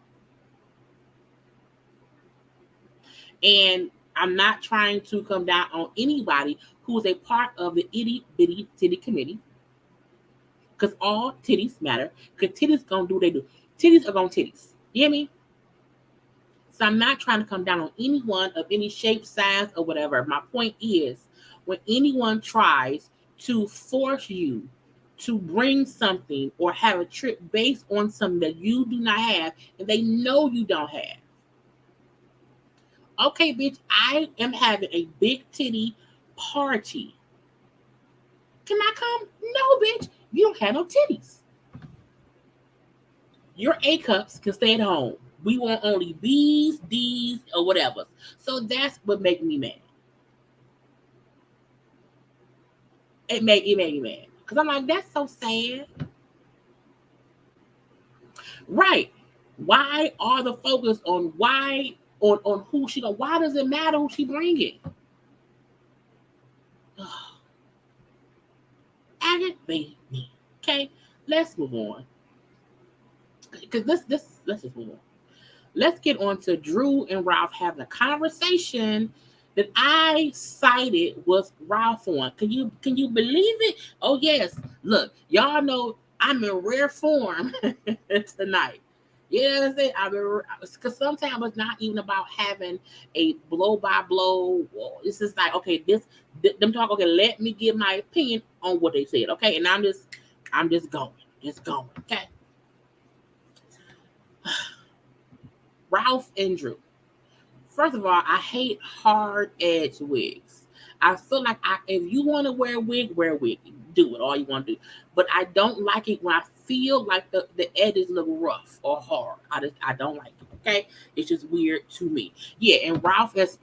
And I'm not trying to come down on anybody who is a part of the itty bitty titty committee, because all titties matter. Because titties gonna do what they do. Titties are gonna titties. You hear me? So I'm not trying to come down on anyone of any shape, size, or whatever. My point is, when anyone tries to force you to bring something or have a trip based on something that you do not have and they know you don't have. Okay, bitch, I am having a big titty party. Can I come? No, bitch, you don't have no titties. Your A cups can stay at home. We want only B's, D's, or whatever. So that's what makes me mad. It made me mad. Because I'm like, that's so sad. Right. Why are the focus on on who she go? Why does it matter who she bringing? Aggravate me. Okay, let's move on. Because let's just move on. Let's get on to Drew and Ralph having a conversation that I cited was Ralph on. Can you believe it? Oh yes. Look, y'all know I'm in rare form tonight. Yeah, I mean, because sometimes it's not even about having a blow by blow. It's just like, okay, them talk. Okay, let me give my opinion on what they said. Okay, and I'm just going, Okay, Ralph and Drew. First of all, I hate hard edge wigs. I feel like if you want to wear a wig, wear a wig. Do it all you want to do. But I don't like it when I feel like the edges look rough or hard. I don't like it. Okay, it's just weird to me. Yeah, and Ralph has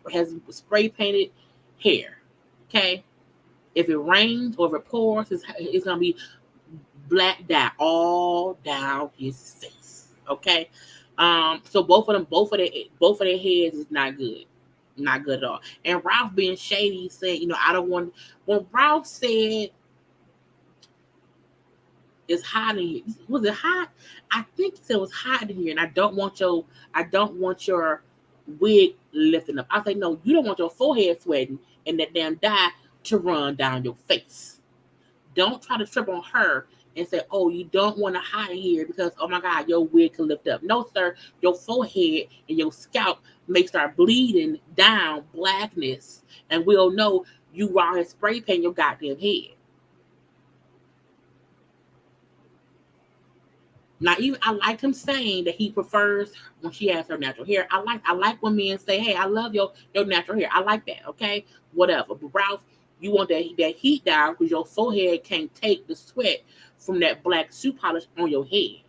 spray painted hair. Okay, if it rains or if it pours, it's gonna be black dye all down his face. Okay, so both of their heads is not good. Not good at all. And Ralph being shady said, I don't want. When Ralph said it's hot in here, was it hot? I think he said it was hot in here, and I don't want your wig lifting up. I say no, you don't want your forehead sweating and that damn dye to run down your face. Don't try to trip on her and say, oh, you don't want to hide here because, oh my God, your wig can lift up. No, sir, your forehead and your scalp may start bleeding down blackness, and we'll know you are spray paint your goddamn head. Now, even I liked him saying that he prefers when she has her natural hair. I like when men say, "Hey, I love your natural hair." I like that. Okay, whatever. But Ralph, you want that heat down because your forehead can't take the sweat from that black shoe polish on your head.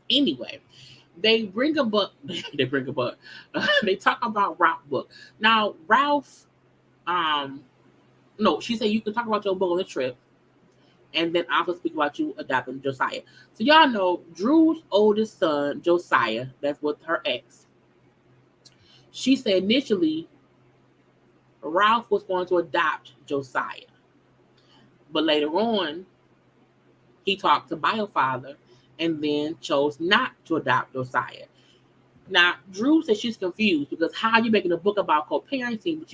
Anyway, they bring a book. They bring a book. They talk about Ralph's book. Now, Ralph, no, she said you can talk about your book on the trip, and then also speak about you adopting Josiah. So y'all know Drew's oldest son, Josiah, that's with her ex. She said initially Ralph was going to adopt Josiah. But later on, he talked to Biofather and then chose not to adopt Josiah. Now, Drew says she's confused because how are you making a book about co-parenting, but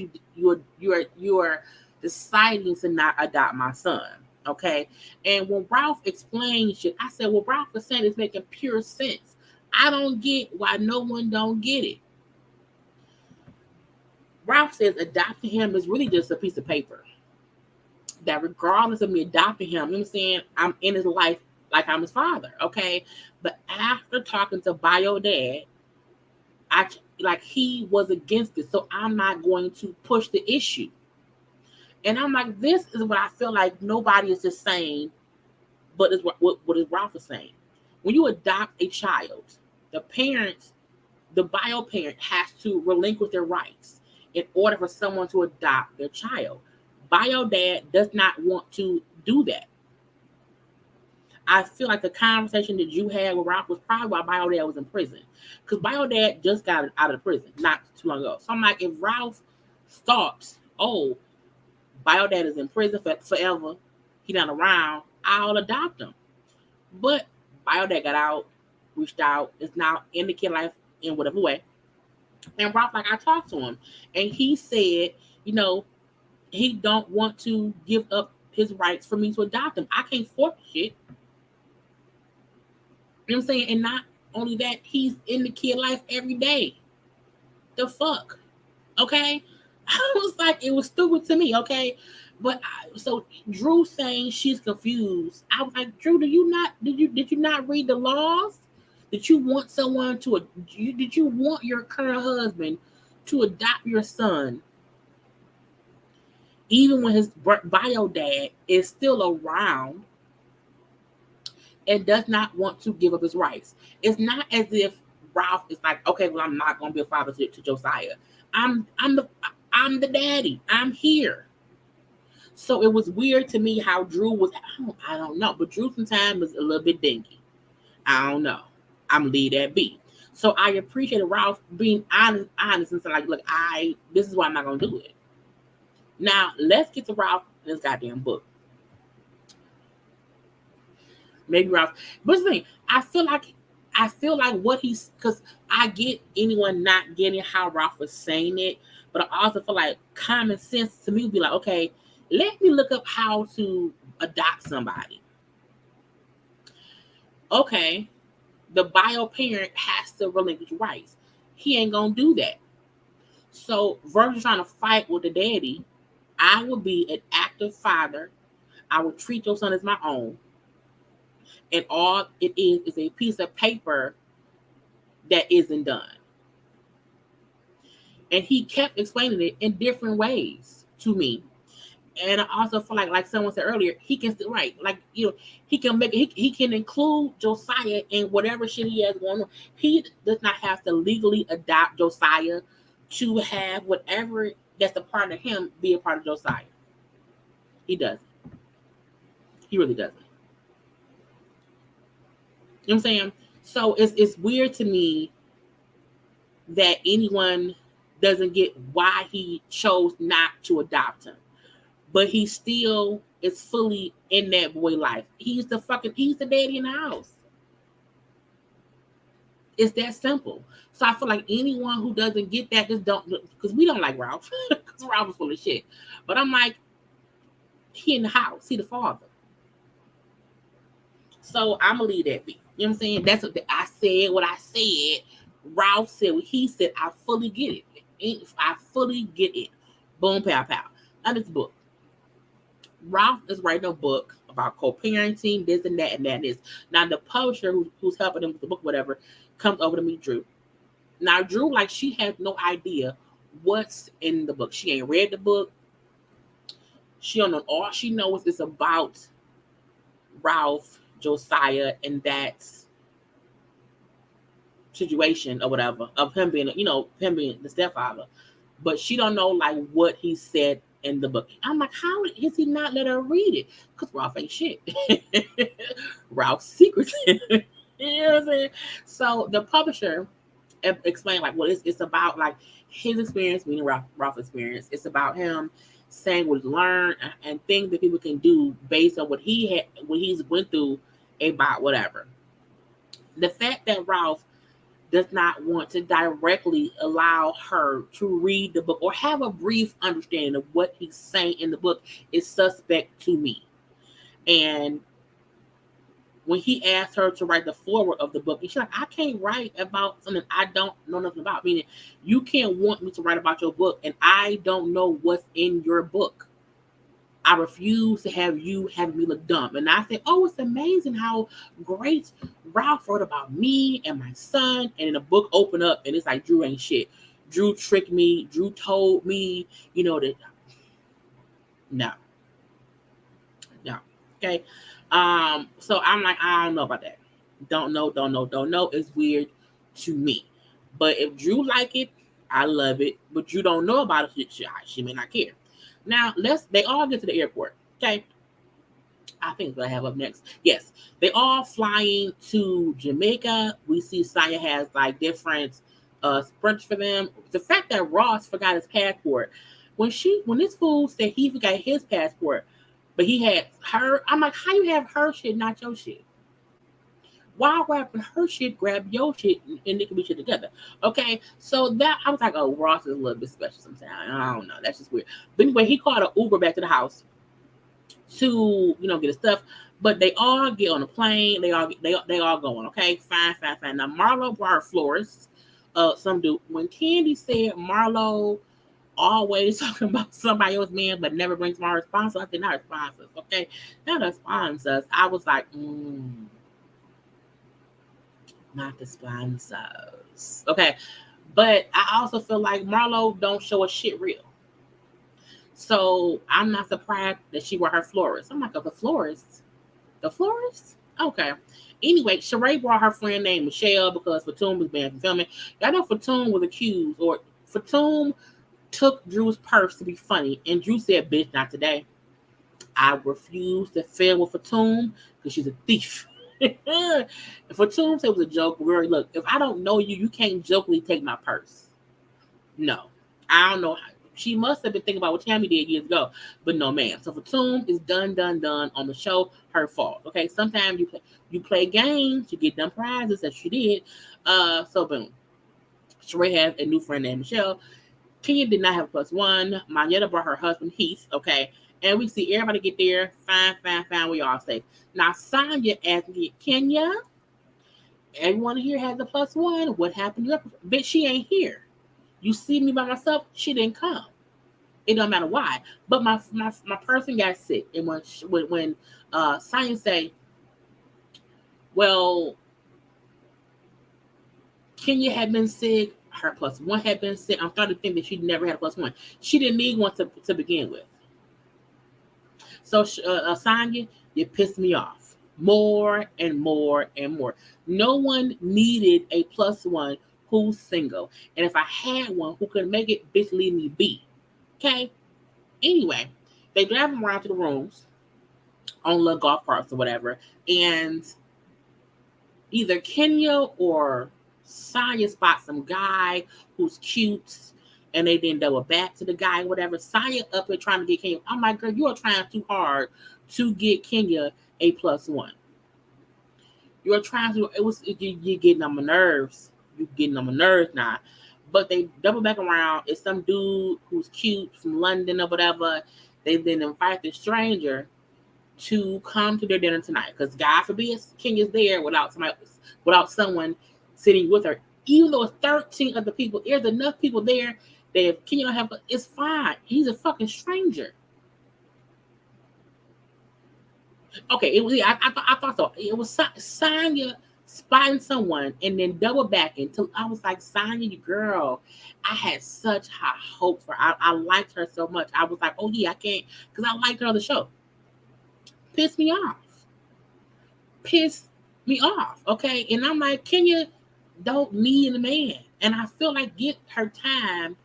you're deciding to not adopt my son? Okay. And when Ralph explains it, I said, well, Ralph is saying it's making pure sense. I don't get why no one don't get it. Ralph says adopting him is really just a piece of paper. That regardless of me adopting him, you know what I'm saying, I'm in his life like I'm his father. Okay. But after talking to Bio Dad, he was against it. So I'm not going to push the issue. And I'm like, this is what I feel like nobody is just saying, but is what is Ralph is saying. When you adopt a child, the bio parent has to relinquish their rights in order for someone to adopt their child. Bio dad does not want to do that. I feel like the conversation that you had with Ralph was probably while Bio dad was in prison. Because Bio dad just got out of prison not too long ago. So I'm like, if Ralph thought, oh, Bio dad is in prison forever. He not around. I'll adopt him. But Bio dad got out, reached out, is now in the kid life in whatever way. And Ralph, like I talked to him, and he said, you know, he don't want to give up his rights for me to adopt him. I can't force shit. You know what I'm saying? And not only that, he's in the kid life every day. The fuck? Okay? I was like, it was stupid to me, okay? So Drew saying she's confused. I was like, Drew, did you not read the laws? Did you want someone to did you want your current husband to adopt your son, even when his bio dad is still around and does not want to give up his rights? It's not as if Ralph is like, okay, well, I'm not going to be a father to Josiah. I'm the daddy. I'm here. So it was weird to me how Drew was. I don't know, but Drew sometimes was a little bit dinky. I don't know. I'm gonna leave that be. So I appreciated Ralph being honest and saying, like, look, this is why I'm not gonna do it. Now let's get to Ralph and his goddamn book. Maybe Ralph, but the thing, I feel like what he's, because I get anyone not getting how Ralph was saying it, but I also feel like common sense to me would be like, okay, let me look up how to adopt somebody. Okay, the bio parent has to relinquish rights. He ain't gonna do that. So versus trying to fight with the daddy, I would be an active father. I would treat your son as my own. And all it is a piece of paper that isn't done. And he kept explaining it in different ways to me. And I also feel like someone said earlier, he can still right, he can make it. He can include Josiah in whatever shit he has going on. He does not have to legally adopt Josiah to have whatever that's a part of him be a part of Josiah. He doesn't. He really doesn't. You know what I'm saying? So it's weird to me that anyone doesn't get why he chose not to adopt him. But he still is fully in that boy life. He's the daddy in the house. It's that simple. So I feel like anyone who doesn't get that just don't, because we don't like Ralph, because Ralph is full of shit. But I'm like, he in the house, he the father. So I'm gonna leave that be. You know what I'm saying? That's what I said. What I said, Ralph said what he said. I fully get it. I fully get it. Boom, pow, pow. Now this book. Ralph is writing a book about co-parenting, this and that and that and this. Now the publisher who's helping him with the book, whatever, comes over to meet Drew. Now Drew, she has no idea what's in the book. She ain't read the book. She don't know. All she knows is about Ralph, Josiah, and that situation or whatever of him being, him being the stepfather. But she don't know what he said in the book. I'm like, how is he not let her read it? Because Ralph ain't shit. Ralph's secrets. You know what I'm saying? So the publisher explained it's about his experience, meaning Ralph's experience. It's about him saying what he's learned and things that people can do based on what he's went through about whatever. The fact that Ralph does not want to directly allow her to read the book or have a brief understanding of what he's saying in the book is suspect to me. And when he asked her to write the foreword of the book, she's like, I can't write about something I don't know nothing about. Meaning, you can't want me to write about your book and I don't know what's in your book. I refuse to have you having me look dumb. And I said, oh, it's amazing how great Ralph wrote about me and my son. And then the book opened up and it's like, Drew ain't shit. Drew tricked me. Drew told me, that. No. Okay. So I'm like, I don't know about that. Don't know. It's weird to me. But if Drew like it, I love it. But Drew don't know about it. She may not care. Now, they all get to the airport, okay? I think what I have up next. Yes, they all flying to Jamaica. We see Saya has different sprints for them. The fact that Ross forgot his passport, When this fool said he forgot his passport, but he had her, I'm like, how you have her shit, not your shit? While grabbing her shit, grab your shit, and they can be shit together. Okay, so that I was like, oh, Ross is a little bit special sometimes. I don't know, that's just weird. But anyway, he called an Uber back to the house to get his stuff. But they all get on a plane. They all going. Okay, fine. Now Marlo brought her florist. Some dude. When Candy said Marlo always talking about somebody else's man, but never brings my response. I said, not responses. Okay, not responses. I was like, not the sponsors. Okay, but I also feel like Marlo don't show a shit real. So I'm not surprised that she were her florist. I'm like, oh, the florist? The florist? Okay. Anyway, Sheree brought her friend named Michelle because Fatum was banned from filming. Y'all know Fatum was accused, or Fatum took Drew's purse to be funny, and Drew said, bitch, not today. I refuse to fail with Fatum because she's a thief. If Fatum said it was a joke, girl, look, if I don't know you, you can't jokingly take my purse. No. I don't know how. She must have been thinking about what Tammy did years ago, but no, ma'am. So Fatum is done on the show. Her fault. Okay, sometimes you play games, you get them prizes that she did. So boom. Sheree has a new friend named Michelle. Kenya did not have a +1. Marietta brought her husband Heath. Okay, and we see everybody get there. Fine. We all safe. Now Sonya asked me, Kenya, everyone here has a +1. What happened to her? Bitch, she ain't here. You see me by myself, she didn't come. It don't matter why. But my person got sick. And when Sonya say, well, Kenya had been sick, her +1 had been sick, I'm starting to think that she never had a +1. She didn't need one to begin with. So Sonya, you pissed me off more and more. No one needed a +1 who's single. And if I had one who could make it, bitch, leave me be. Okay? Anyway, they drive them around to the rooms on little golf carts or whatever. And either Kenya or Sonya spot some guy who's cute, and they then double back to the guy, whatever. Sonya up here trying to get Kenya. I'm like, girl, you are trying too hard to get Kenya a +1. You're trying to. You're getting on my nerves. You're getting on my nerves now. But they double back around. It's some dude who's cute from London or whatever. They then invite the stranger to come to their dinner tonight. Because God forbid Kenya's there without someone sitting with her. Even though it's 13 other people, there's enough people there that if Kenya don't have, it's fine. He's a fucking stranger. Okay, I thought so. It was Sonya spotting someone and then double backing till I was like, Sonya, you girl, I had such high hopes for her. I liked her so much. I was like, oh yeah, I can't, because I liked her on the show. Pissed me off. Okay? And I'm like, Kenya don't need a man. And I feel like get her time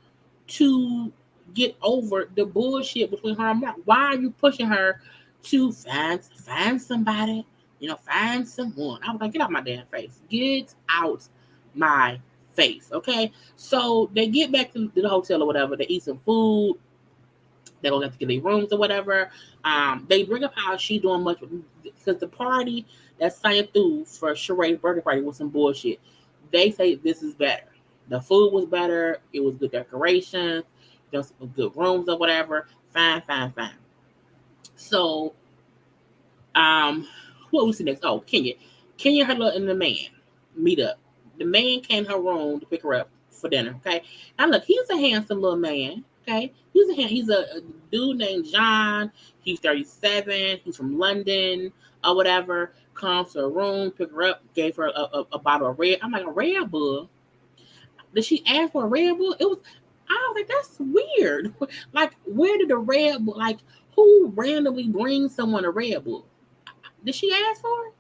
to get over the bullshit between her and Mark. Why are you pushing her to find somebody? Find someone. I was like, get out my damn face. Get out my face. Okay? So they get back to the hotel or whatever. They eat some food. They don't have to get their rooms or whatever. They bring up how she doing much because the party that Sonya threw for Sheree's birthday party was some bullshit. They say this is better. The food was better. It was good decorations. There was good rooms or whatever. Fine. So, what was the next? Oh, Kenya, her and the man meet up. The man came to her room to pick her up for dinner. Okay, now look, he's a handsome little man. Okay, he's a dude named John. He's 37. He's from London or whatever. Comes to her room, pick her up, gave her a bottle of Red. I'm like, a Red Bull? Did she ask for a Red Bull? I was like, that's weird. Like, where did the Red Bull? Like, who randomly brings someone a Red Bull? Did she ask for it?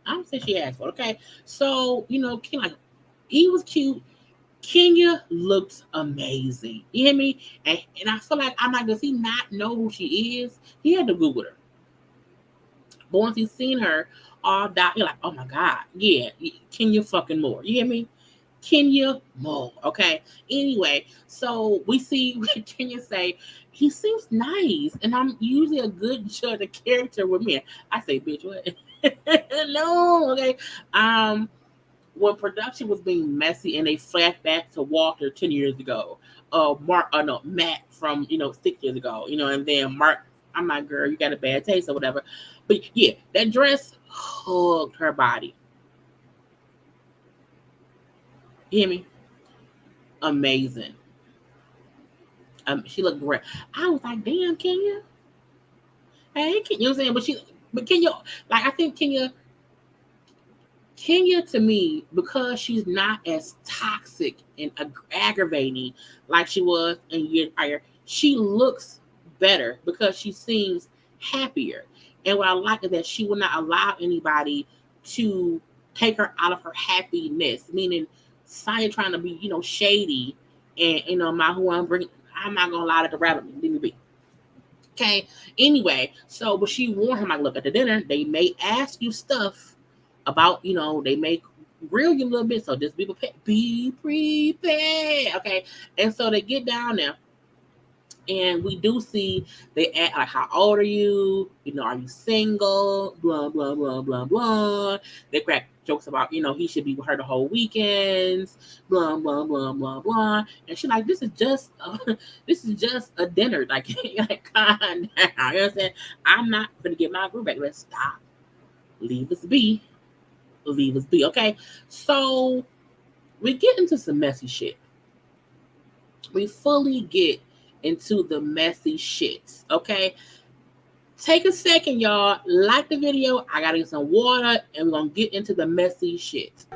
I don't think she asked for it. Okay, so like, he was cute. Kenya looked amazing. You hear me? And I feel like I'm like, does he not know who she is? He had to Google her. But once he's seen her all that, you're like, oh my God, yeah, Kenya fucking more. You hear me? Kenya Moore. Okay. Anyway, so we see Kenya say, he seems nice, and I'm usually a good judge of character with men. I say, bitch, what? No, okay. When production was being messy and they flashed back to Walter 10 years ago, Matt from 6 years ago, and then Mark, I'm like, girl, you got a bad taste or whatever. But yeah, that dress hugged her body. You hear me? Amazing. She looked great. I was like, damn, Kenya. Hey, you know what I'm saying? But Kenya, like, I think Kenya to me, because she's not as toxic and aggravating like she was in years prior, she looks better because she seems happier. And what I like is that she will not allow anybody to take her out of her happiness. Meaning, Saya trying to be, shady, and my who I'm bringing. I'm not gonna lie to the rabbit. Leave me be. Okay. Anyway, but she warned him, like, look, at the dinner, they may ask you stuff about, they may grill you a little bit. So just be prepared. Be prepared. Okay. And so they get down there. And we do see they ask, like, how old are you? Are you single? Blah, blah, blah, blah, blah. They crack jokes about, he should be with her the whole weekends. Blah, blah, blah, blah, blah. And she's like, this is just a dinner. Like, calm down. You know what I'm saying? I'm not going to get my group back. Let's stop. Leave us be. Leave us be. Okay. So we get into some messy shit. We fully get into the messy shit. Okay. Take a second, y'all. Like the video. I gotta get some water, and we're gonna get into the messy shit.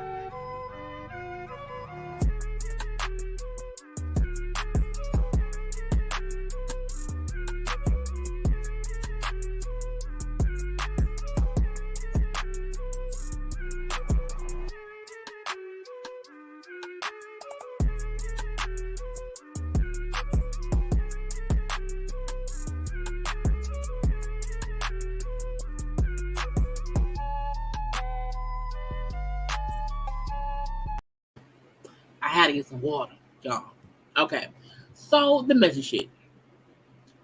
I had to get some water, y'all. Okay. So the messy shit.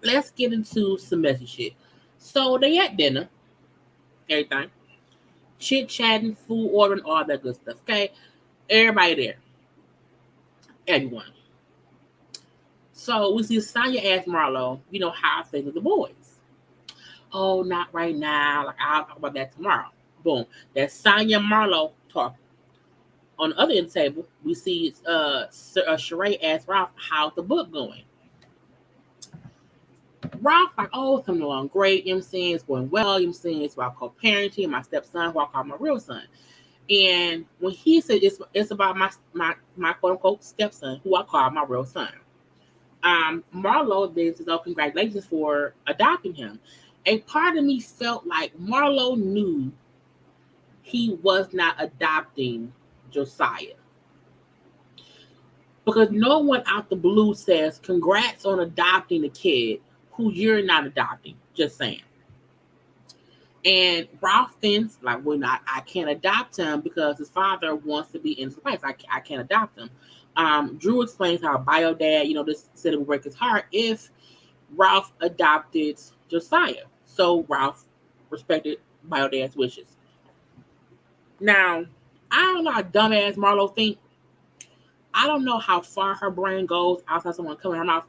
Let's get into some messy shit. So they at dinner, everything. Chit chatting, food ordering, all that good stuff. Okay. Everybody there. Everyone. So we see Sonya ask Marlo, how I think of the boys. Oh, not right now. Like, I'll talk about that tomorrow. Boom. That's Sonya and Marlo talking. On the other end of the table, we see Sheree ask Ralph, how's the book going? Ralph, like, oh, it's coming along great. You know what I'm saying? It's going well. You know what I'm saying? It's about co-parenting, my stepson, who I call my real son. And when he said it's about my quote unquote stepson, who I call my real son. Marlo then says, oh, congratulations for adopting him. A part of me felt like Marlo knew he was not adopting Josiah. Because no one out the blue says, congrats on adopting a kid who you're not adopting. Just saying. And Ralph thinks, like, well, I can't adopt him because his father wants to be in his place. I can't adopt him. Drew explains how bio dad, this said it would break his heart if Ralph adopted Josiah. So Ralph respected bio dad's wishes. Now, I don't know how dumbass Marlo think. I don't know how far her brain goes outside someone coming her mouth.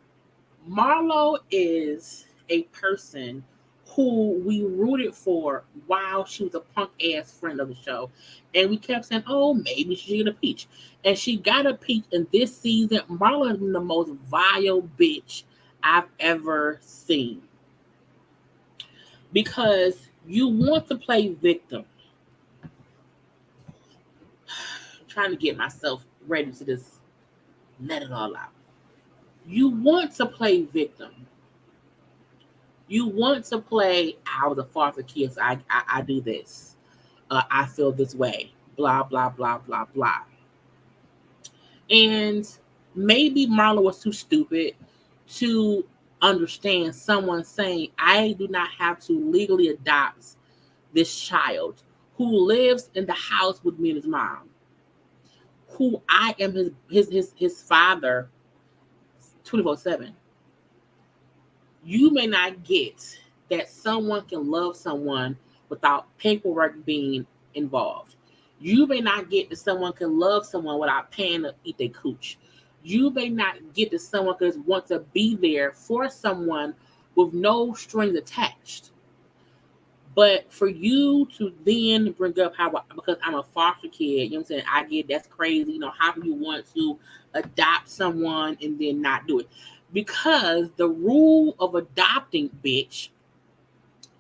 Marlo is a person who we rooted for while she was a punk ass friend of the show. And we kept saying, oh, maybe she should get a peach. And she got a peach in this season. Marlo has been the most vile bitch I've ever seen. Because you want to play victim. I'm trying to get myself ready to just let it all out. You want to play victim. You want to play, I was a foster kid, so I do this. I feel this way. Blah, blah, blah, blah, blah. And maybe Marlo was too stupid to understand someone saying, I do not have to legally adopt this child who lives in the house with me and his mom, who I am his father 24/7. You may not get that someone can love someone without paperwork being involved. You may not get that someone can love someone without paying to eat their cooch. You may not get that someone can want to be there for someone with no strings attached. But for you to then bring up how, because I'm a foster kid, you know what I'm saying? I get that's crazy. You know, how can you want to adopt someone and then not do it? Because the rule of adopting, bitch,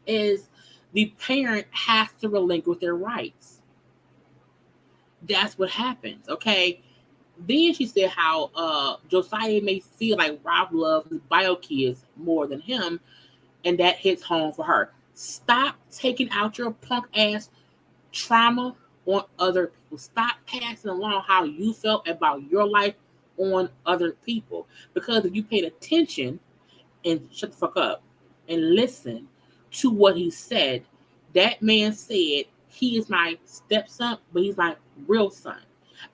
is the parent has to relinquish their rights. That's what happens, okay? Then she said how Josiah may feel like Rob loves his bio kids more than him, and that hits home for her. Stop taking out your punk ass trauma on other people. Stop passing along how you felt about your life on other people. Because if you paid attention and shut the fuck up and listen to what he said, that man said he is my stepson, but he's my real son.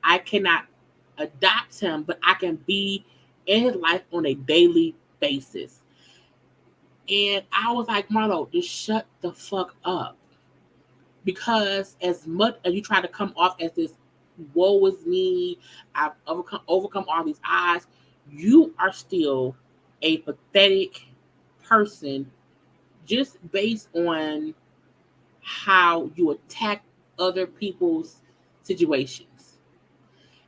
I cannot adopt him, but I can be in his life on a daily basis. And I was like, Marlo, just shut the fuck up. Because as much as you try to come off as this woe is me, I've overcome all these odds, you are still a pathetic person just based on how you attack other people's situations.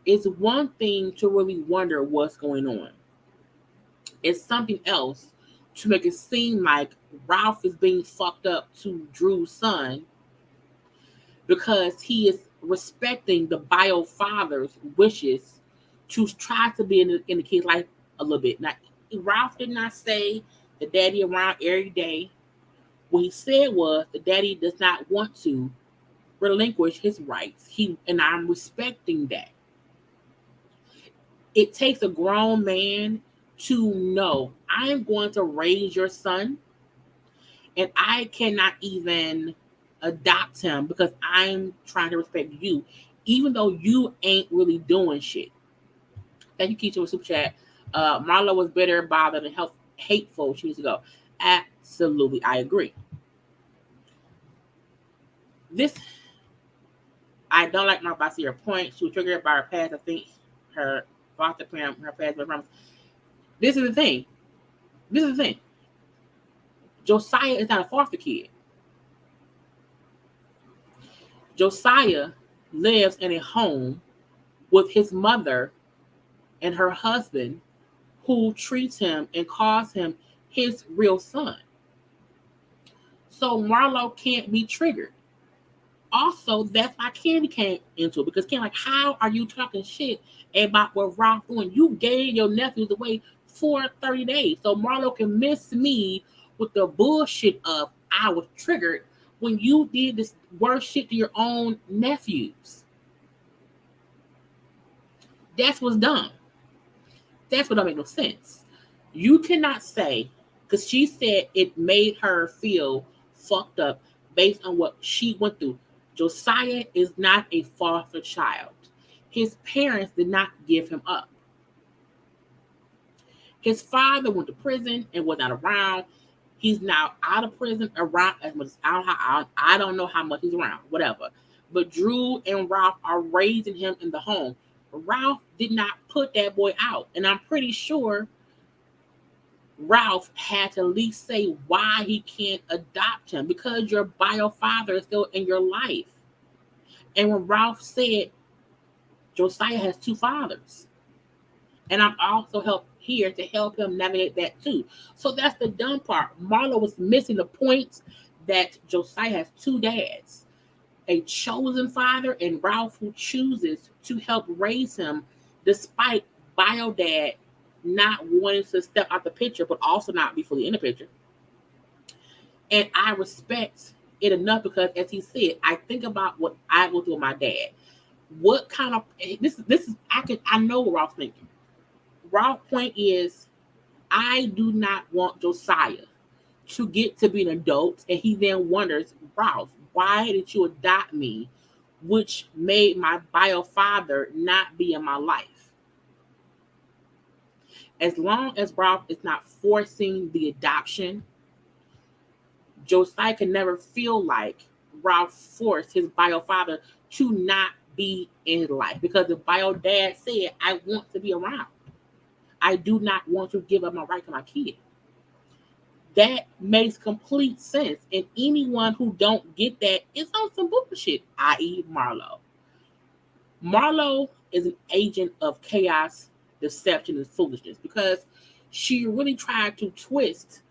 It's one thing to really wonder what's going on. It's something else to make it seem like Ralph is being fucked up to Drew's son because he is respecting the bio father's wishes to try to be in the kid's life a little bit. Now, Ralph did not say the daddy around every day. What he said was the daddy does not want to relinquish his rights. And I'm respecting that. It takes a grown man to know I'm going to raise your son and I cannot even adopt him because I'm trying to respect you, even though you ain't really doing shit. Thank you, Keisha, with super chat. Marlo was bitter, bothered, and hateful. She needs to go. Absolutely, I agree. This, I don't like my boss. Your point. She was triggered by her past. I think her foster parent, her past, promise. This is the thing. Josiah is not a foster kid. Josiah lives in a home with his mother and her husband who treats him and calls him his real son. So Marlo can't be triggered. Also, that's why Candy came into it, because Candy, like, how are you talking shit about what Ralph doing? You gave your nephews away for 30 days. So Marlo can miss me with the bullshit of I was triggered when you did this worst shit to your own nephews. That's what's dumb. That's what don't make no sense. You cannot say, because she said it made her feel fucked up based on what she went through. Josiah is not a foster child. His parents did not give him up. His father went to prison and was not around. He's now out of prison, around as much as I don't know how much he's around, whatever. But Drew and Ralph are raising him in the home. Ralph did not put that boy out. And I'm pretty sure Ralph had to at least say why he can't adopt him, because your bio father is still in your life. And when Ralph said Josiah has two fathers, and I'm also here to help him navigate that too. So that's the dumb part. Marlo was missing the point that Josiah has two dads, a chosen father and Ralph who chooses to help raise him despite bio dad not wanting to step out the picture, but also not be fully in the picture. And I respect it enough because, as he said, I think about what I will do with my dad. What kind of this is I know what Ralph's thinking. Ralph's point is, I do not want Josiah to get to be an adult, and he then wonders, Ralph, why did you adopt me which made my bio father not be in my life. As long as Ralph is not forcing the adoption, Josiah can never feel like Ralph forced his bio father to not be in his life, because the bio dad said, I want to be around. I do not want to give up my right to my kid. That makes complete sense. And anyone who don't get that is on some bullshit, i.e. Marlo. Marlo is an agent of chaos, deception, and foolishness, because she really tried to twist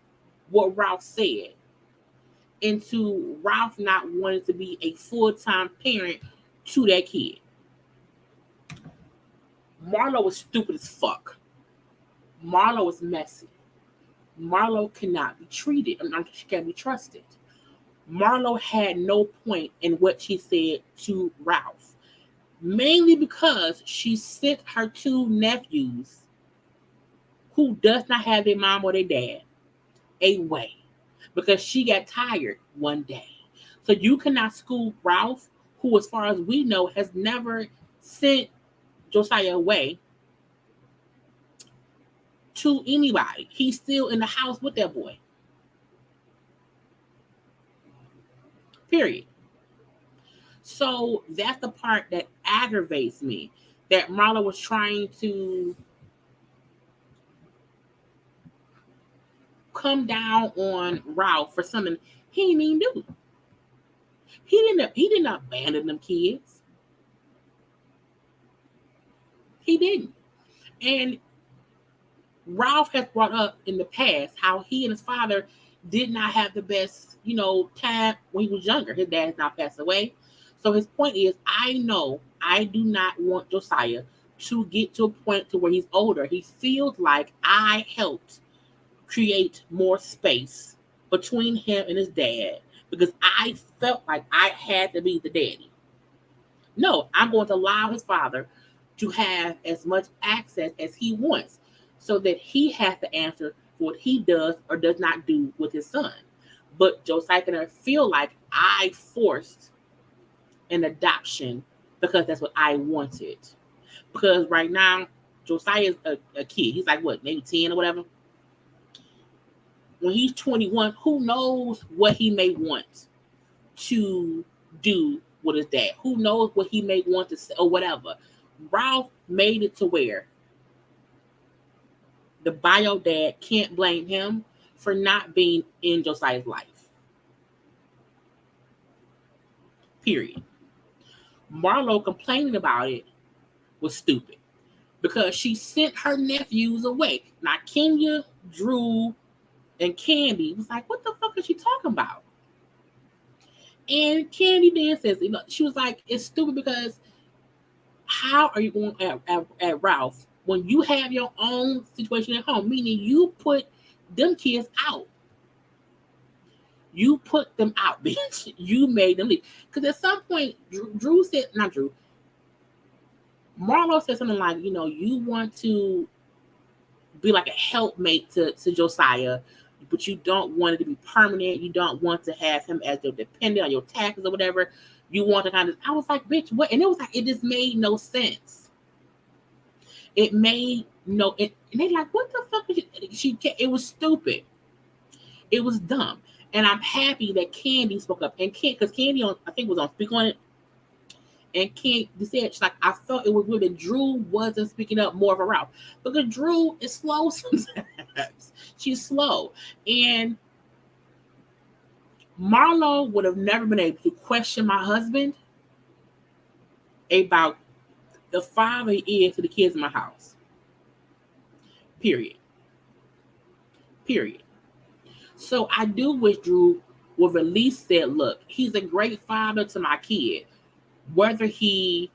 what Ralph said into Ralph not wanting to be a full-time parent to that kid. Marlo was stupid as fuck. Marlo was messy. Marlo cannot be treated. She can't be trusted. Marlo had no point in what she said to Ralph, mainly because she sent her two nephews, who does not have a mom or a dad, away because she got tired one day. So you cannot school Ralph, who, as far as we know, has never sent Josiah away to anybody. He's still in the house with that boy. Period. So that's the part that aggravates me, that Marlo was trying to come down on Ralph for something he didn't even do. He didn't abandon them kids. He didn't. And Ralph has brought up in the past how he and his father did not have the best, time when he was younger. His dad has now passed away. So his point is, I know I do not want Josiah to get to a point to where he's older. He feels like I helped create more space between him and his dad because I felt like I had to be the daddy. No, I'm going to allow his father to have as much access as he wants so that he has to answer for what he does or does not do with his son. But Josiah can feel like I forced an adoption because that's what I wanted. Because right now, Josiah is a kid. He's like, what, maybe 10 or whatever? When he's 21, who knows what he may want to do with his dad? Who knows what he may want to say or whatever? Ralph made it to where the bio dad can't blame him for not being in Josiah's life. Period. Marlo complaining about it was stupid because she sent her nephews away. Now, Kenya, Drew, and Candy was like, what the fuck is she talking about? And Candy then says, she was like, it's stupid because how are you going at Ralph when you have your own situation at home? Meaning you put them kids out. You put them out, bitch. You made them leave. Because at some point, Drew said, not Drew, Marlo said something like, you want to be like a helpmate to Josiah, but you don't want it to be permanent. You don't want to have him as your dependent on your taxes or whatever. You want to kind of, I was like, bitch, what? And it was like, it just made no sense. It made no, and they like, what the fuck is it was stupid. It was dumb. And I'm happy that Candy spoke up. And because Candy, I think, was on Speak On It. And Candy said, she's like, I felt it was weird that Drew wasn't speaking up more of a Ralph. Because Drew is slow sometimes. She's slow. And Marlo would have never been able to question my husband about the father he is to the kids in my house. Period. So I do wish Drew would at least said, look, he's a great father to my kid. Whether he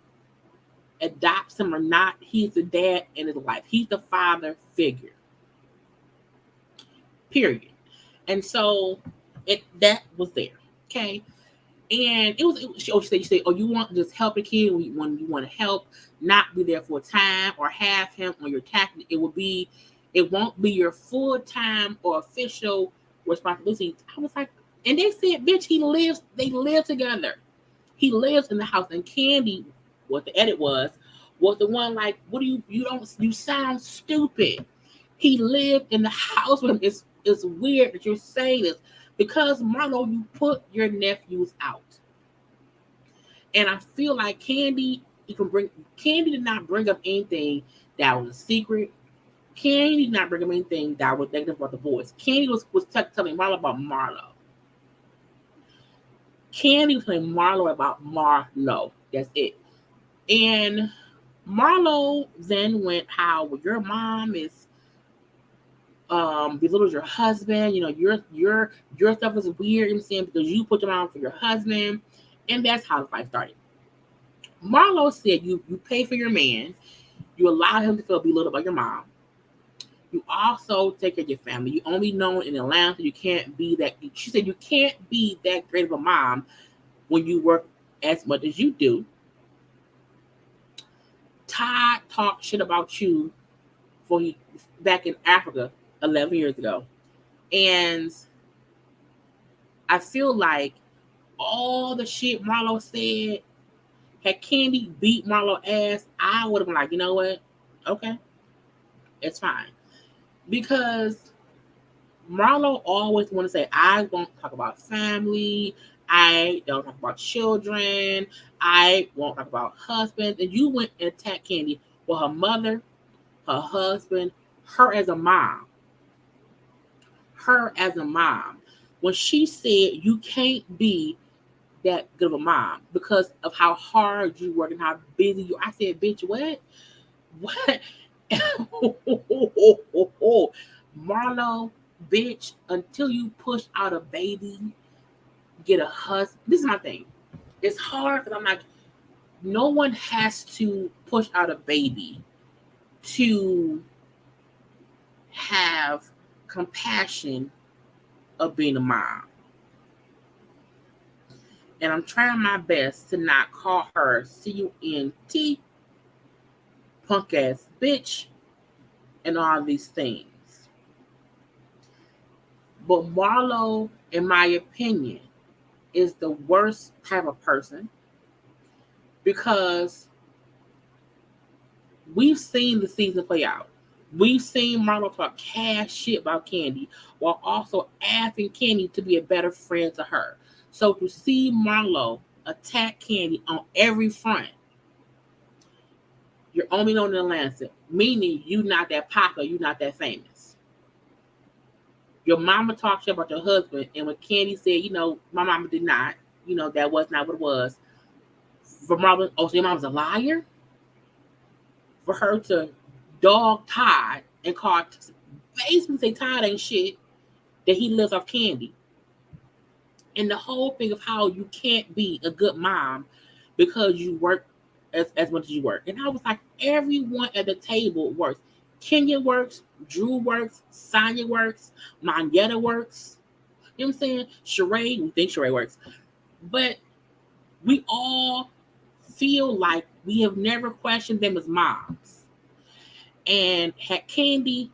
adopts him or not, he's the dad in his life. He's the father figure. Period. And so that was there. Okay. And she said, oh, you want to just help a kid when you want to help, not be there for a time or have him on your tax. It won't be your full-time or official responsibility. I was like, and they said, bitch, they live together. He lives in the house, and Candy, what the edit was the one like, what do you sound stupid. He lived in the house with him. It's weird that you're saying this because Marlo, you put your nephews out. And I feel like Candy did not bring up anything that was a secret. Candy did not bring up anything that was negative about the boys. Candy was telling Marlo about Marlo. Candy was telling Marlo about Marlo. That's it. And Marlo then went, how well, your mom is belittles your husband, your stuff is weird, you know what I'm saying, because you put them on for your husband. And that's how the fight started. Marlo said you pay for your man, you allow him to feel belittled by your mom. You also take care of your family. You only known in Atlanta, you can't be that. She said you can't be that great of a mom when you work as much as you do. Todd talked shit about you back in Africa 11 years ago. And I feel like all the shit Marlo said, had Candy beat Marlo ass, I would have been like, you know what? Okay. It's fine. Because Marlo always want to say, I won't talk about family. I don't talk about children. I won't talk about husbands. And you went and attacked Candy with her mother, her husband, her as a mom. Her as a mom. When she said you can't be that good of a mom because of how hard you work and how busy you are. I said, bitch, what? What? Marlo, bitch, until you push out a baby, get a husband. This is my thing. It's hard because I'm like, no one has to push out a baby to have compassion of being a mom. And I'm trying my best to not call her CUNT, punk ass bitch, and all these things. But Marlo, in my opinion, is the worst type of person because we've seen the season play out. We've seen Marlo talk cash shit about Candy while also asking Candy to be a better friend to her. So to see Marlo attack Candy on every front, you're only known in Atlanta, meaning you not that popular, you not that famous. Your mama talked shit about your husband, and when Candy said, my mama did not, that was not what it was. For Marlo, so your mama's a liar? For her to dog Todd and call, basically say Todd ain't shit, that he lives off Candy. And the whole thing of how you can't be a good mom because you work as much as you work. And I was like, everyone at the table works. Kenya works, Drew works, Sonya works, Monyetta works. You know what I'm saying? Sheree, we think Sheree works. But we all feel like we have never questioned them as moms. And had Candy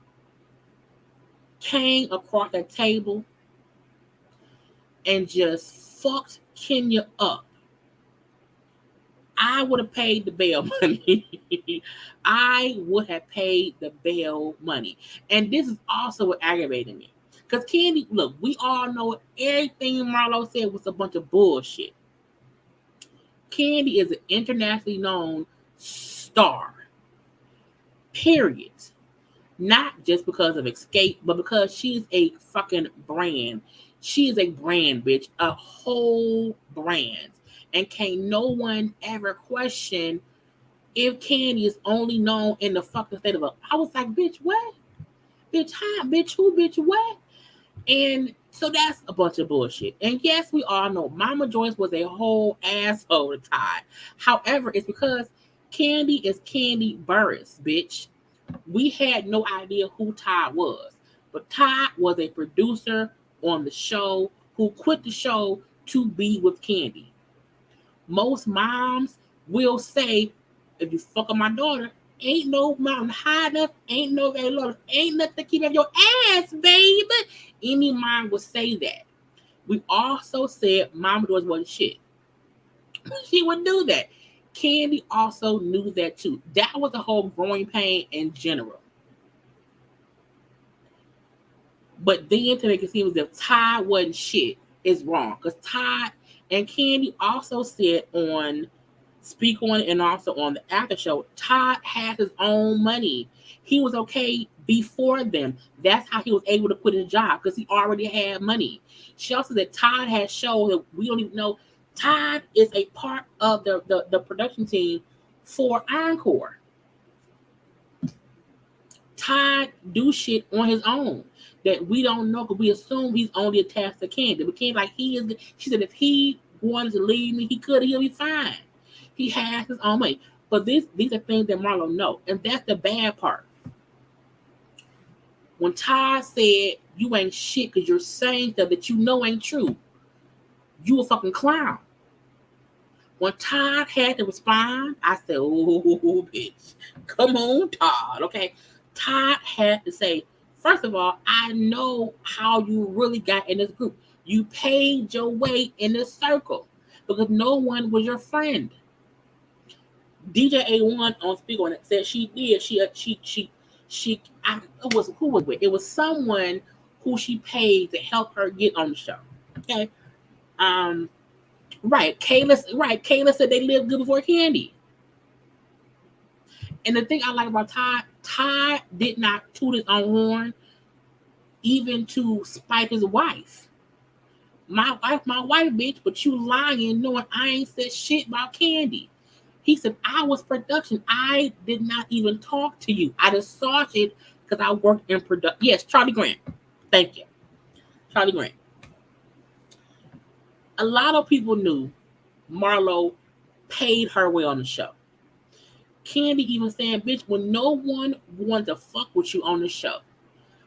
came across that table and just fucked Kenya up, I would have paid the bail money. I would have paid the bail money. And this is also what aggravated me. Because Candy, look, we all know everything Marlo said was a bunch of bullshit. Candy is an internationally known star. Period. Not just because of Escape, but because she's a fucking brand. She is a brand, bitch. A whole brand. And can't no one ever question if Candy is only known in the fucking state of I was like, bitch, what? Bitch, hi, bitch, who, bitch, what? And so that's a bunch of bullshit. And yes, we all know Mama Joyce was a whole asshole to Todd. However, it's because Candy is Candy Burris, bitch. We had no idea who Todd was. But Todd was a producer on the show who quit the show to be with Candy. Most moms will say, if you fuck up my daughter, ain't no mountain high enough, ain't no very low, ain't nothing to keep up your ass, baby. Any mom would say that. We also said Mama Joyce wasn't shit. She would do that. Candy also knew that too. That was a whole growing pain in general. But then to make it seem as if Todd wasn't shit is wrong. Because Todd and Candy also said on Speak On It and also on the after show, Todd had his own money. He was okay before them. That's how he was able to quit his job because he already had money. She also said Todd has shows that we don't even know. Todd is a part of the production team for Encore. Todd do shit on his own that we don't know because we assume he's only attached to Candy. But Candy, like he is, she said if he wanted to leave me, he could. He'll be fine. He has his own money. But these are things that Marlo know, and that's the bad part. When Todd said you ain't shit because you're saying stuff that you know ain't true, you a fucking clown. When Todd had to respond, I said, "Oh, bitch, come on, Todd." Okay, Todd had to say, first of all, I know how you really got in this group. You paid your way in this circle because no one was your friend. DJ A1 on Speak On It said she did. It was who was with? It was someone who she paid to help her get on the show. Okay. Right. Kayla said they lived good before Candy. And the thing I like about Todd did not toot his own horn, even to spite his wife. My wife, bitch, but you lying, knowing I ain't said shit about Candy. He said, I was production. I did not even talk to you. I just saw it because I worked in production. Yes, Charlie Grant. Thank you. Charlie Grant. A lot of people knew Marlo paid her way on the show. Candy even saying, bitch, when no one wanted to fuck with you on the show,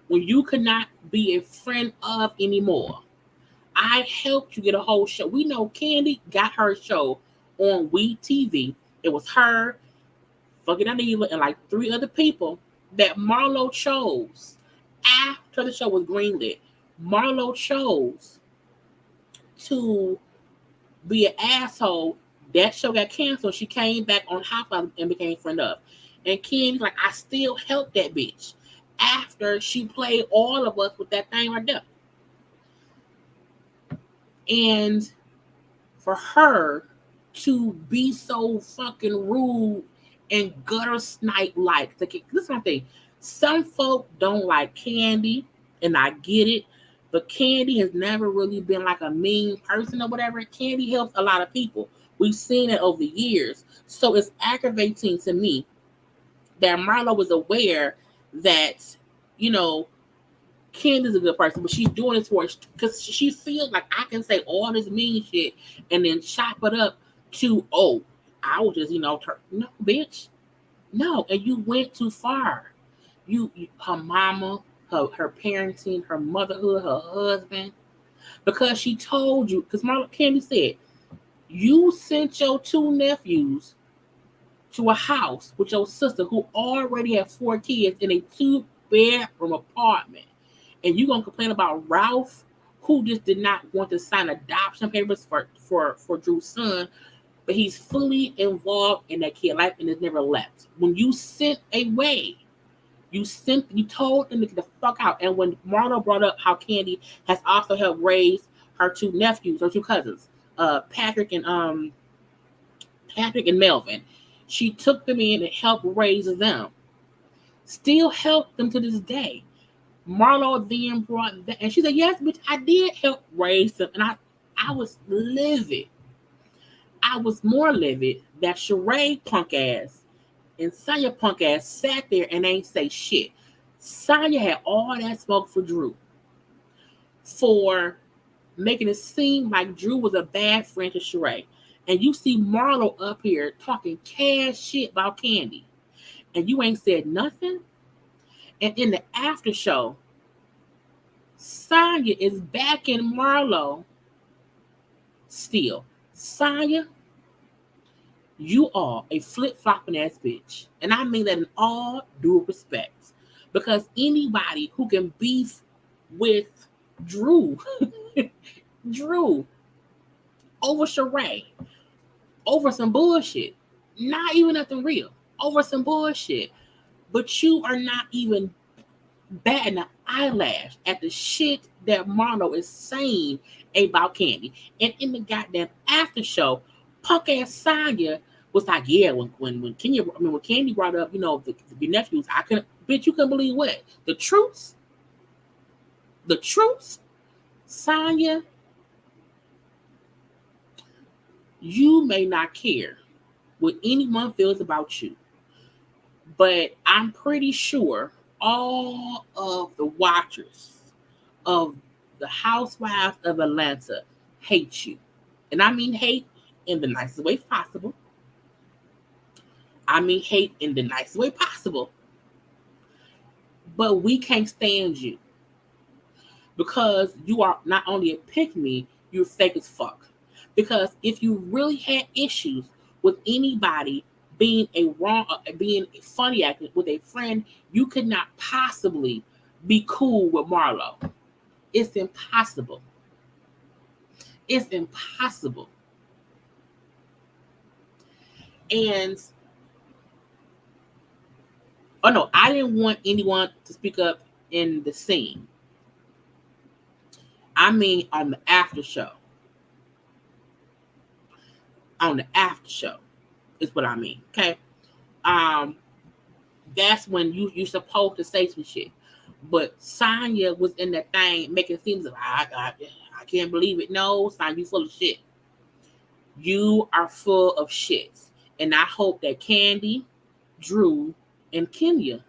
when you could not be a friend of anymore, I helped you get a whole show. We know Candy got her show on We TV. It was her, fucking Anila, and like 3 other people that Marlo chose after the show was greenlit. Marlo chose to be an asshole. That show got canceled. She came back on Housewives and became friend of. And Candy's like, I still helped that bitch after she played all of us with that thing right there. And for her to be so fucking rude and gutter snipe like, this is one thing. Some folk don't like Candy, and I get it, but Candy has never really been like a mean person or whatever. Candy helps a lot of people. We've seen it over the years. So it's aggravating to me that Marlo was aware that, you know, Candy's a good person, but she's doing this for it because she feels like I can say all this mean shit and then chop it up to, oh, I was just, no, bitch. No, and you went too far. You her mama, her parenting, her motherhood, her husband, because she told you, because Marlo Candy said, you sent your 2 nephews to a house with your sister who already had 4 kids in a 2-bedroom apartment. And you're going to complain about Ralph, who just did not want to sign adoption papers for Drew's son, but he's fully involved in that kid life and has never left. When you sent away, you told them to get the fuck out. And when Marlo brought up how Candy has also helped raise her 2 nephews, her 2 cousins, Patrick and Melvin, she took them in and helped raise them. Still help them to this day. Marlo then brought that, and she said, yes, bitch, I did help raise them. And I was livid. I was more livid that Sheree punk ass and Sonya punk ass sat there and ain't say shit. Sonya had all that smoke for Drew for making it seem like Drew was a bad friend to Sheree. And you see Marlo up here talking cash shit about Candy. And you ain't said nothing. And in the after show, Sonya is backing Marlo still. Sonya, you are a flip-flopping ass bitch. And I mean that in all due respect. Because anybody who can beef with Drew over Sheree, over some bullshit. Not even nothing real. Over some bullshit. But you are not even batting an eyelash at the shit that Marlo is saying about Candy. And in the goddamn after show, punk ass Sonya was like, yeah, when Candy brought up, your nephews, I couldn't, bitch, you couldn't believe what? The truth? The truth? Sonya, you may not care what anyone feels about you, but I'm pretty sure all of the watchers of the Housewives of Atlanta hate you. And I mean hate in the nicest way possible. I mean hate in the nicest way possible. But we can't stand you. Because you are not only a pick-me, you're fake as fuck. Because if you really had issues with anybody being being funny acting with a friend, you could not possibly be cool with Marlo. It's impossible. It's impossible. And no, I didn't want anyone to speak up in the scene. I mean on the after show. On the after show is what I mean. Okay. That's when you're supposed to say some shit. But Sonya was in that thing making it seem like I can't believe it. No, Sonya, you full of shit. You are full of shit. And I hope that Candy, Drew, and Kenya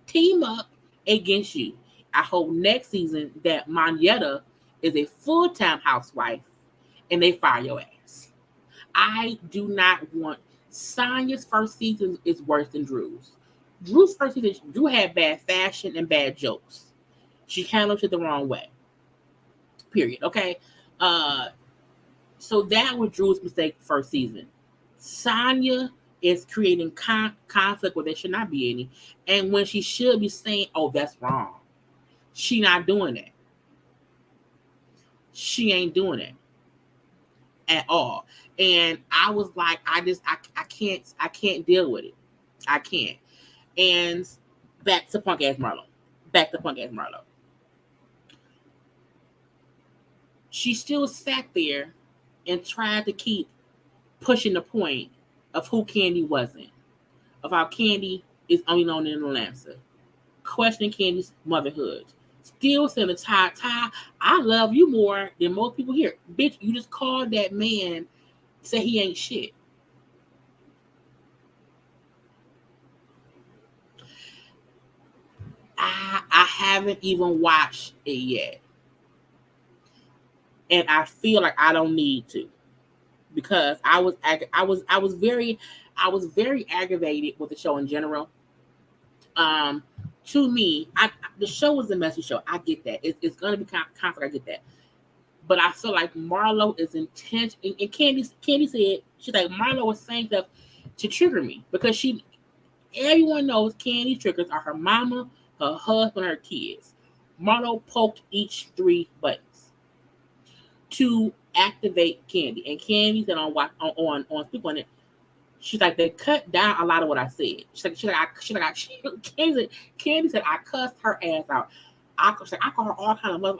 team up against you. I hope next season that Monyetta is a full-time housewife and they fire your ass. I do not want Sonya's first season is worse than Drew's. Drew's first season, Drew had bad fashion and bad jokes. She handled it the wrong way. Period. Okay. So that was Drew's mistake first season. Sonya is creating conflict where there should not be any. And when she should be saying, oh, that's wrong. She not doing that. She ain't doing it at all. And I was like, I can't deal with it. I can't. And back to punk ass Marlo. She still sat there and tried to keep pushing the point of who Candy wasn't. Of how Candy is only known in Atlanta. Questioning Candy's motherhood. Still saying to Todd, I love you more than most people here. Bitch, you just called that man, say he ain't shit. I haven't even watched it yet. And I feel like I don't need to. Because I was very aggravated with the show in general. To me, the show was a messy show. I get that. It's gonna be conflict. I get that. But I feel like Marlo is intense. And Candy said she's like Marlo was saying stuff to trigger me because everyone knows Candy's triggers are her mama, her husband, her kids. Marlo poked each 3 buttons to activate Candy, and Candy said on speak on it. She's like, they cut down a lot of what I said. Candy said I cussed her ass out. I call her all kind of love.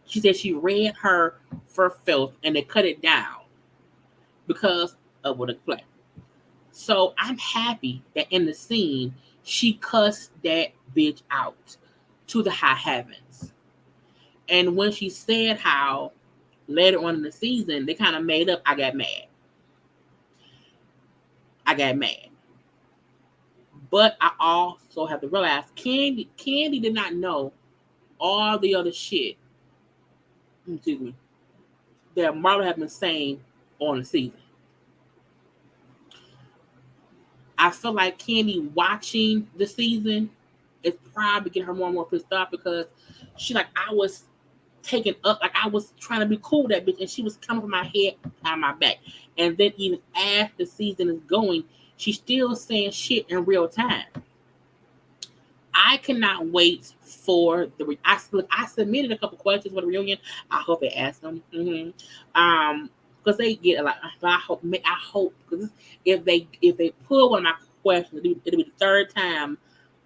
She said she read her for filth and they cut it down because of what it played. So I'm happy that in the scene she cussed that bitch out to the high heavens. And when she said how later on in the season they kind of made up, I got mad. But I also have to realize Candy did not know all the other shit, excuse me, that Marlo had been saying on the season. I feel like Candy watching the season is probably getting her more and more pissed off because she like, I was taken up, like I was trying to be cool with that bitch, and she was coming from my head behind my back. And then even as the season is going, she's still saying shit in real time. I cannot wait for the. I submitted a couple questions for the reunion. I hope they ask them. Because because they get a lot. But I hope because if they pull one of my questions, it'll be the third time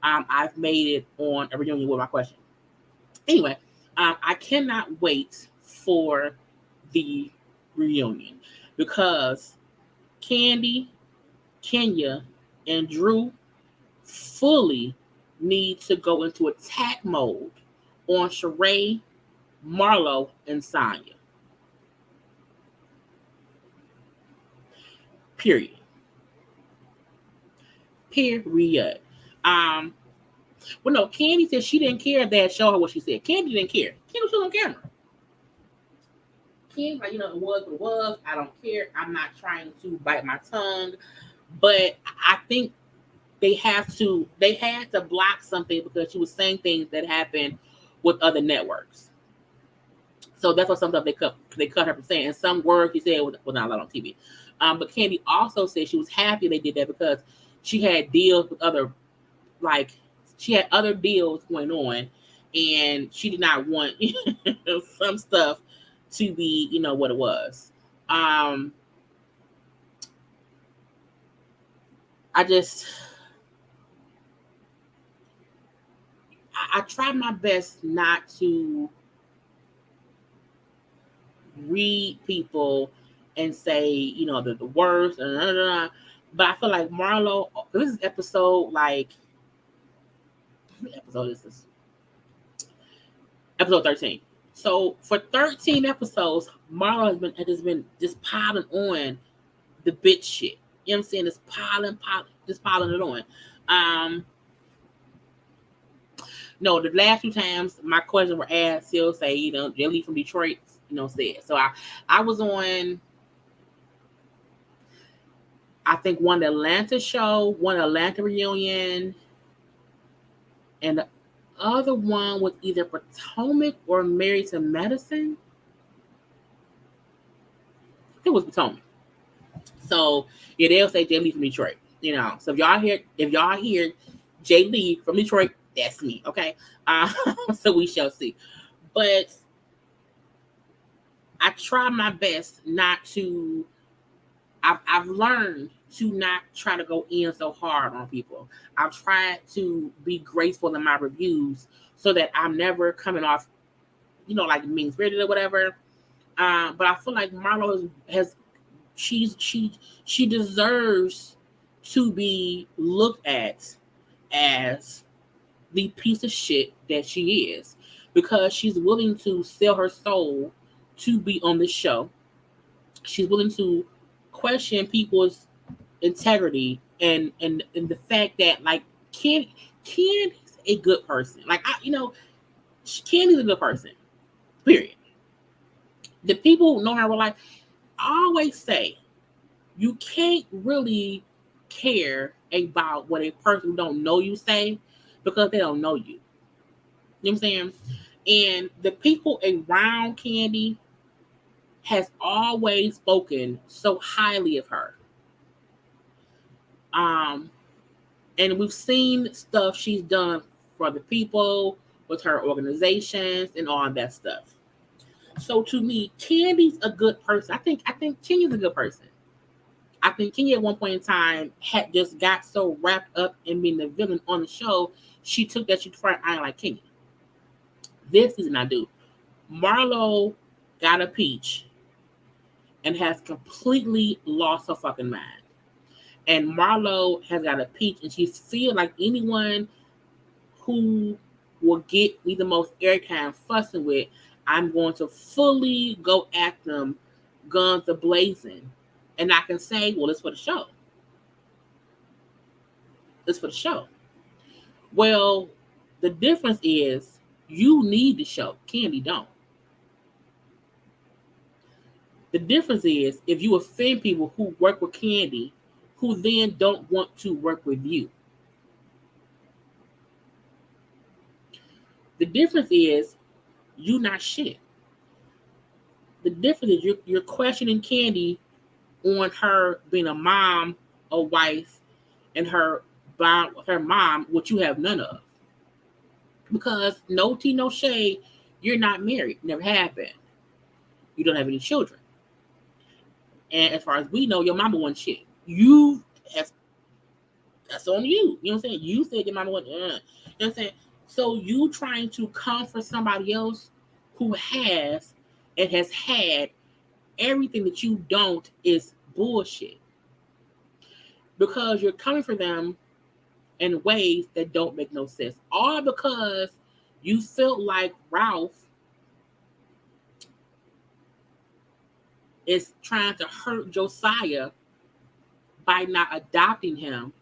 I've made it on a reunion with my question. Anyway, I cannot wait for the reunion because Candy, Kenya, and Drew fully need to go into attack mode on Sheree, Marlo, and Sonya. Period. Period. Well, no, Candy said she didn't care that show her what she said. Candy didn't care. Candy was on camera. Candy, like, it was what it was. I don't care. I'm not trying to bite my tongue. But I think they had to block something because she was saying things that happened with other networks. So that's what some stuff they cut her from saying. And some words she said was not allowed on TV. But Candy also said she was happy they did that because she had deals with other, like, she had other deals going on, and she did not want some stuff to be, what it was. I try my best not to read people and say, the worst, but I feel like Marlo, this is episode, like, what episode is this? Episode 13. So for 13 episodes, Marlo has been just piling on the bitch shit. You know what I'm saying? Just piling it on. No, the last two times my questions were asked, she'll say, Jaylee from Detroit, said. So I was on, I think, one Atlanta show, one Atlanta reunion, and the other one was either Potomac or Married to Medicine. It was Potomac. So yeah, they'll say Jaylee from Detroit. So if y'all hear Jaylee from Detroit, that's me. Okay. So we shall see. But I try my best not to. I've learned to not try to go in so hard on people. I've tried to be graceful in my reviews so that I'm never coming off, like mean spirited or whatever. But I feel like Marlo she deserves to be looked at as the piece of shit that she is, because she's willing to sell her soul to be on the show. She's willing to question people's integrity and the fact that, like, Candy's a good person. Like, Candy's a good person. Period. The people who know her were like, I always say, you can't really care about what a person who don't know you say because they don't know you. You know what I'm saying? And the people around Candy has always spoken so highly of her. And we've seen stuff she's done for the people with her organizations and all that stuff. So to me, Candy's a good person. I think Kenya's a good person. I think Kenya at one point in time had just got so wrapped up in being the villain on the show, she took that shit to front iron like Kenya. This season I do. Marlo got a peach and has completely lost her fucking mind. And Marlo has got a peach, and she feels like anyone who will get me the most airtime fussing with, I'm going to fully go at them, guns a-blazing. And I can say, well, it's for the show. It's for the show. Well, the difference is you need the show. Candy don't. The difference is if you offend people who work with Candy, who then don't want to work with you. The difference is you not shit. The difference is you're questioning Candy on her being a mom, a wife, and her mom, which you have none of. Because no tea, no shade, you're not married. Never have been. You don't have any children. And as far as we know, your mama wasn't shit. You have That's on you. You know what I'm saying? You said your mama wasn't. You know what I'm saying? So you trying to comfort somebody else who has and has had everything that you don't is bullshit. Because you're coming for them in ways that don't make no sense. All because you felt like Ralph is trying to hurt Josiah by not adopting him,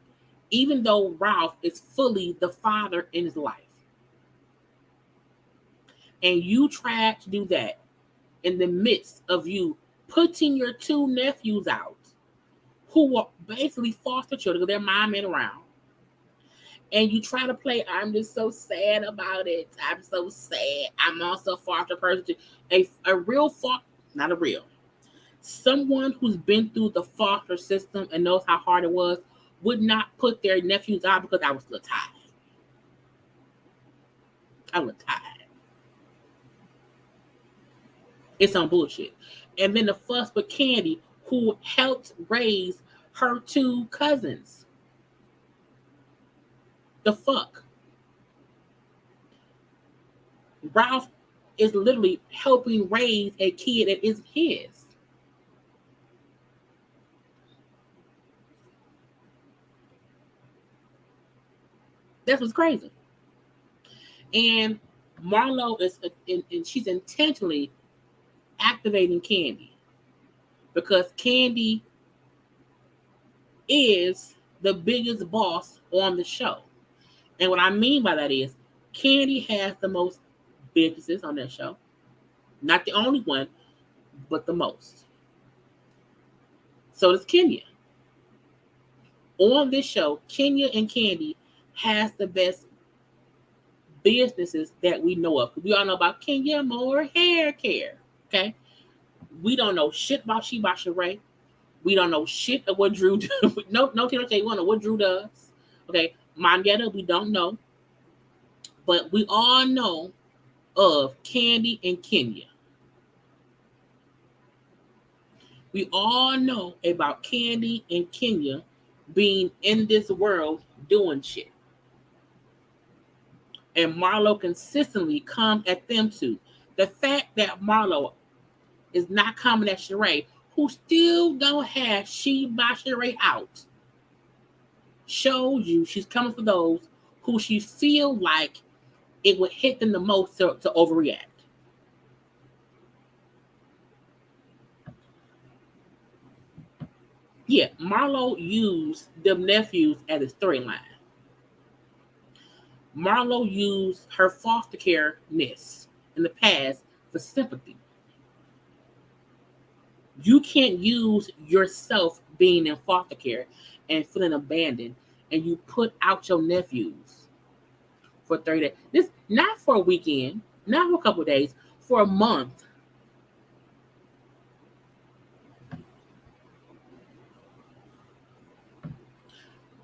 even though Ralph is fully the father in his life. And you tried to do that in the midst of you putting your two nephews out, who were basically foster children because their mom ain't around. And you try to play, I'm just so sad about it. I'm so sad. I'm also a foster person too. A real foster, not a real, someone who's been through the foster system and knows how hard it was would not put their nephews out because I was a little tired. I was tired. It's on bullshit. And then the fuss with Candy, who helped raise her two cousins. The fuck? Ralph is literally helping raise a kid that is his. That's what's crazy. And Marlo is, and she's intentionally activating Candy because Candy is the biggest boss on the show. And what I mean by that is Candy has the most businesses on that show. Not the only one, but the most. So does Kenya. On this show, Kenya and Candy has the best businesses that we know of. We all know about Kenya Moore Hair Care. Okay? We don't know shit about Sheba Sheree. We don't know shit of what Drew does. no, Tino, we don't know what Drew does. Okay? Mangetta, we don't know. But we all know of Candy and Kenya. We all know about Candy and Kenya being in this world doing shit. And Marlo consistently come at them too. The fact that Marlo is not coming at Sheree, who still don't have She by Sheree out, shows you she's coming for those who she feel like it would hit them the most to overreact. Yeah, Marlo used them nephews as a storyline. Marlo used her foster care-ness in the past for sympathy. You can't use yourself being in foster care and feeling abandoned and you put out your nephews for 30 days. This not for a weekend, not for a couple of days, for a month.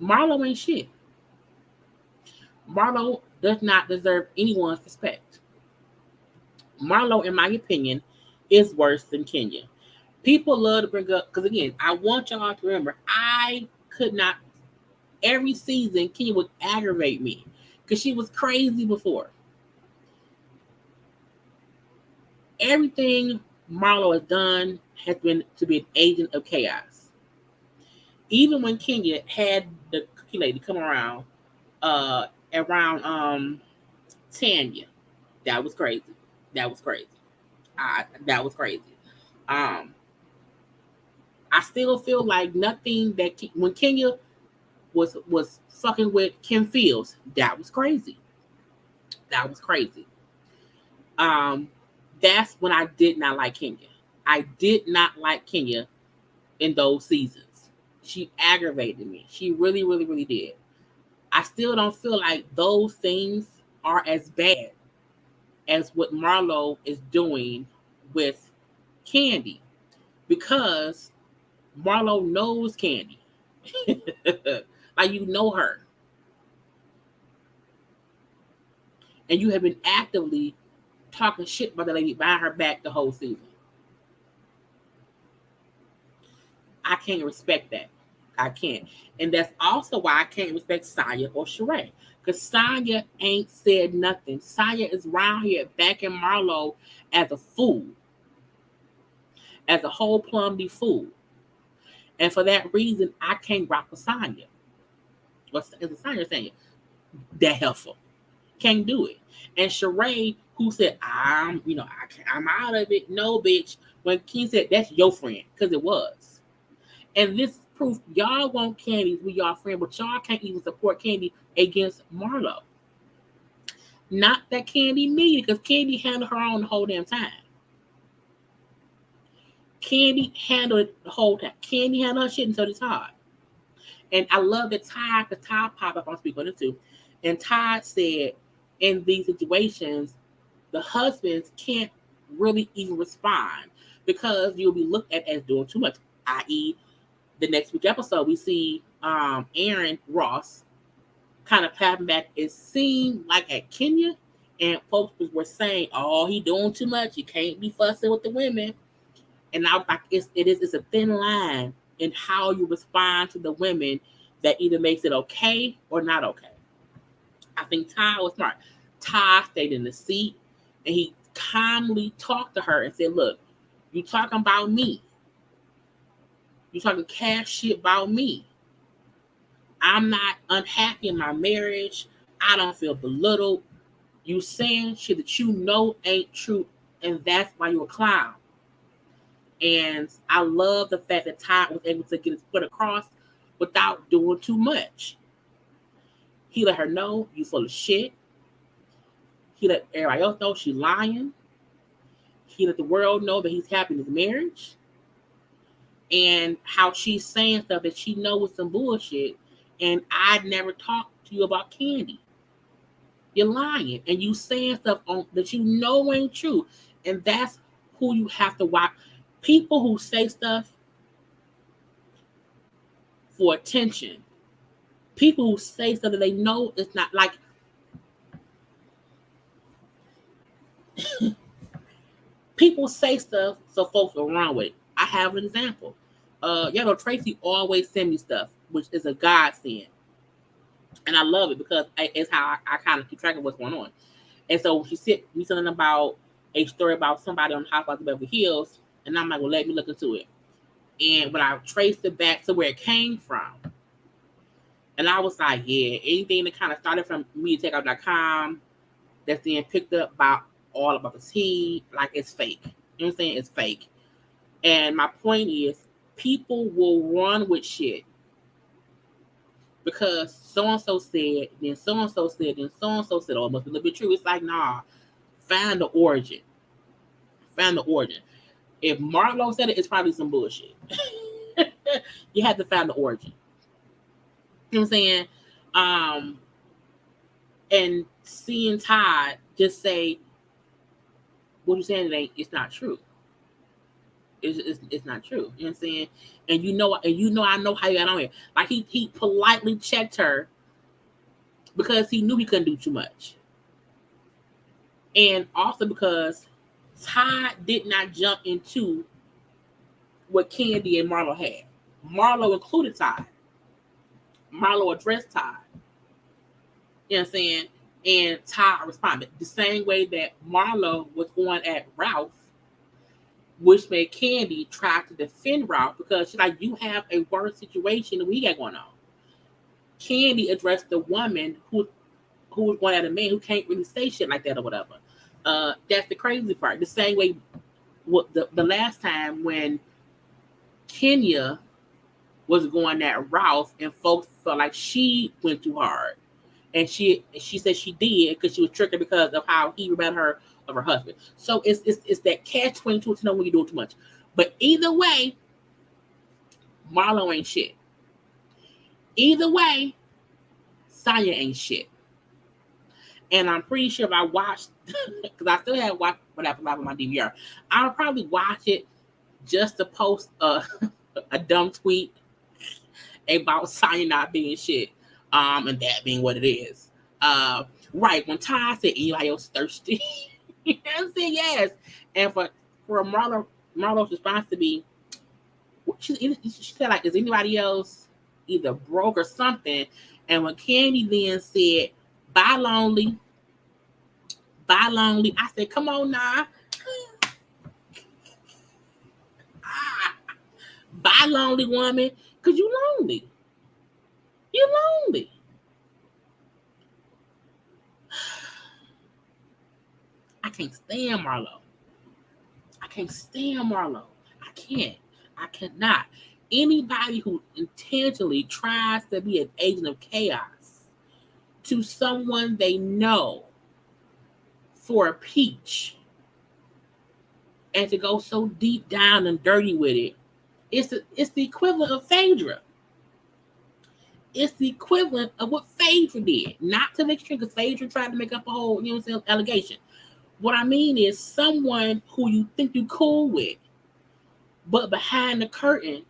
Marlo ain't shit. Marlo does not deserve anyone's respect. Marlo, in my opinion, is worse than Kenya. People love to bring up, because again, I want y'all to remember, I could not, every season, Kenya would aggravate me because she was crazy before. Everything Marlo has done has been to be an agent of chaos. Even when Kenya had the cookie lady come around, around Tanya, that was crazy. That was crazy. That was crazy. Um, I still feel like nothing that when Kenya was fucking with Kim Fields, that was crazy. That was crazy. Um, that's when I did not like Kenya. I did not like Kenya in those seasons. She aggravated me. She really, really, really did. I still don't feel like those things are as bad as what Marlo is doing with Candy because Marlo knows Candy. Like you know her. And you have been actively talking shit about the lady behind her back the whole season. I can't respect that. I can't. And that's also why I can't respect Saya or Sheree. Because Saya ain't said nothing. Saya is around here backing Marlo as a fool. As a whole plumby fool. And for that reason, I can't rock with Saya. What's the Saya saying? That helpful. Can't do it. And Sheree, who said, I'm out of it. No, bitch. When King said, that's your friend. Because it was. And this proof, y'all want Candy with y'all friend, but y'all can't even support Candy against Marlo. Not that Candy needed, because Candy handled her own the whole damn time. Candy handled it the whole time. Candy handled her shit until it's hard. And I love that Todd, because Todd popped up on speaker on it too. And Todd said, in these situations, the husbands can't really even respond because you'll be looked at as doing too much. I.e., the next week episode, we see Aaron Ross kind of clapping back. It seemed like at Kenya, and folks were saying, "Oh, he doing too much. You can't be fussing with the women." And I was like, it's a thin line in how you respond to the women that either makes it okay or not okay. I think Todd was smart. Todd stayed in the seat, and he calmly talked to her and said, "Look, you talking about me. You talking cash shit about me. I'm not unhappy in my marriage. I don't feel belittled. You saying shit that you know ain't true, and that's why you're a clown." And I love the fact that Todd was able to get his foot across without doing too much. He let her know you full of shit. He let everybody else know she's lying. He let the world know that he's happy in his marriage. And how she's saying stuff that she knows is some bullshit. And I'd never talked to you about Candy. You're lying. And you saying stuff that you know ain't true. And that's who you have to watch. People who say stuff for attention. People who say stuff that they know it's not like. People say stuff so folks will run with it. I have an example. Y'all know Tracy always send me stuff, which is a godsend. And I love it because it's how I kind of keep track of what's going on. And so she said me something about a story about somebody on Housewives of Beverly Hills, and I'm like, well, let me look into it. And when I traced it back to where it came from, and I was like, yeah, anything that kind of started from MediaTakeout.com that's then picked up by all about the tea, like it's fake. You know what I'm saying? It's fake. And my point is, people will run with shit because so-and-so said, then so-and-so said, then so-and-so said, oh, it must be a little bit true. It's like, nah, find the origin. Find the origin. If Marlo said it, it's probably some bullshit. You have to find the origin. You know what I'm saying? And seeing Todd just say, what you're saying today, it's not true. It's not true. You know what I'm saying? And you know I know how you got on here. Like he politely checked her because he knew he couldn't do too much. And also because Todd did not jump into what Candy and Marlo had. Marlo included Todd. Marlo addressed Todd. You know what I'm saying? And Todd responded the same way that Marlo was going at Ralph, which made Candy try to defend Ralph because she's like, you have a worse situation than we got going on. Candy addressed the woman who was going at a man who can't really say shit like that or whatever. That's the crazy part. The same way the last time when Kenya was going at Ralph and folks felt like she went too hard. And she said she did because she was triggered because of how he reminded her of her husband. So it's that catch-22 to know when you're doing too much. But either way, Marlo ain't shit. Either way, Saya ain't shit. And I'm pretty sure if I watched, because I still have watched what happened live on my DVR, I'll probably watch it just to post a dumb tweet about Saya not being shit. And that being what it is. Right, when Todd said anybody else thirsty, I said yes. And for Marlo's response to be, She said, like, is anybody else either broke or something? And when Candy then said, bye, lonely, I said, come on now. Bye, lonely woman, because you lonely. You're lonely. I can't stand Marlo. I can't stand Marlo. I can't. I cannot. Anybody who intentionally tries to be an agent of chaos to someone they know for a peach and to go so deep down and dirty with it, it's the equivalent of Phaedra. It's the equivalent of what Phaedra did. Not to the extreme, because Phaedra tried to make up a whole, allegation. What I mean is someone who you think you cool with, but behind the curtain,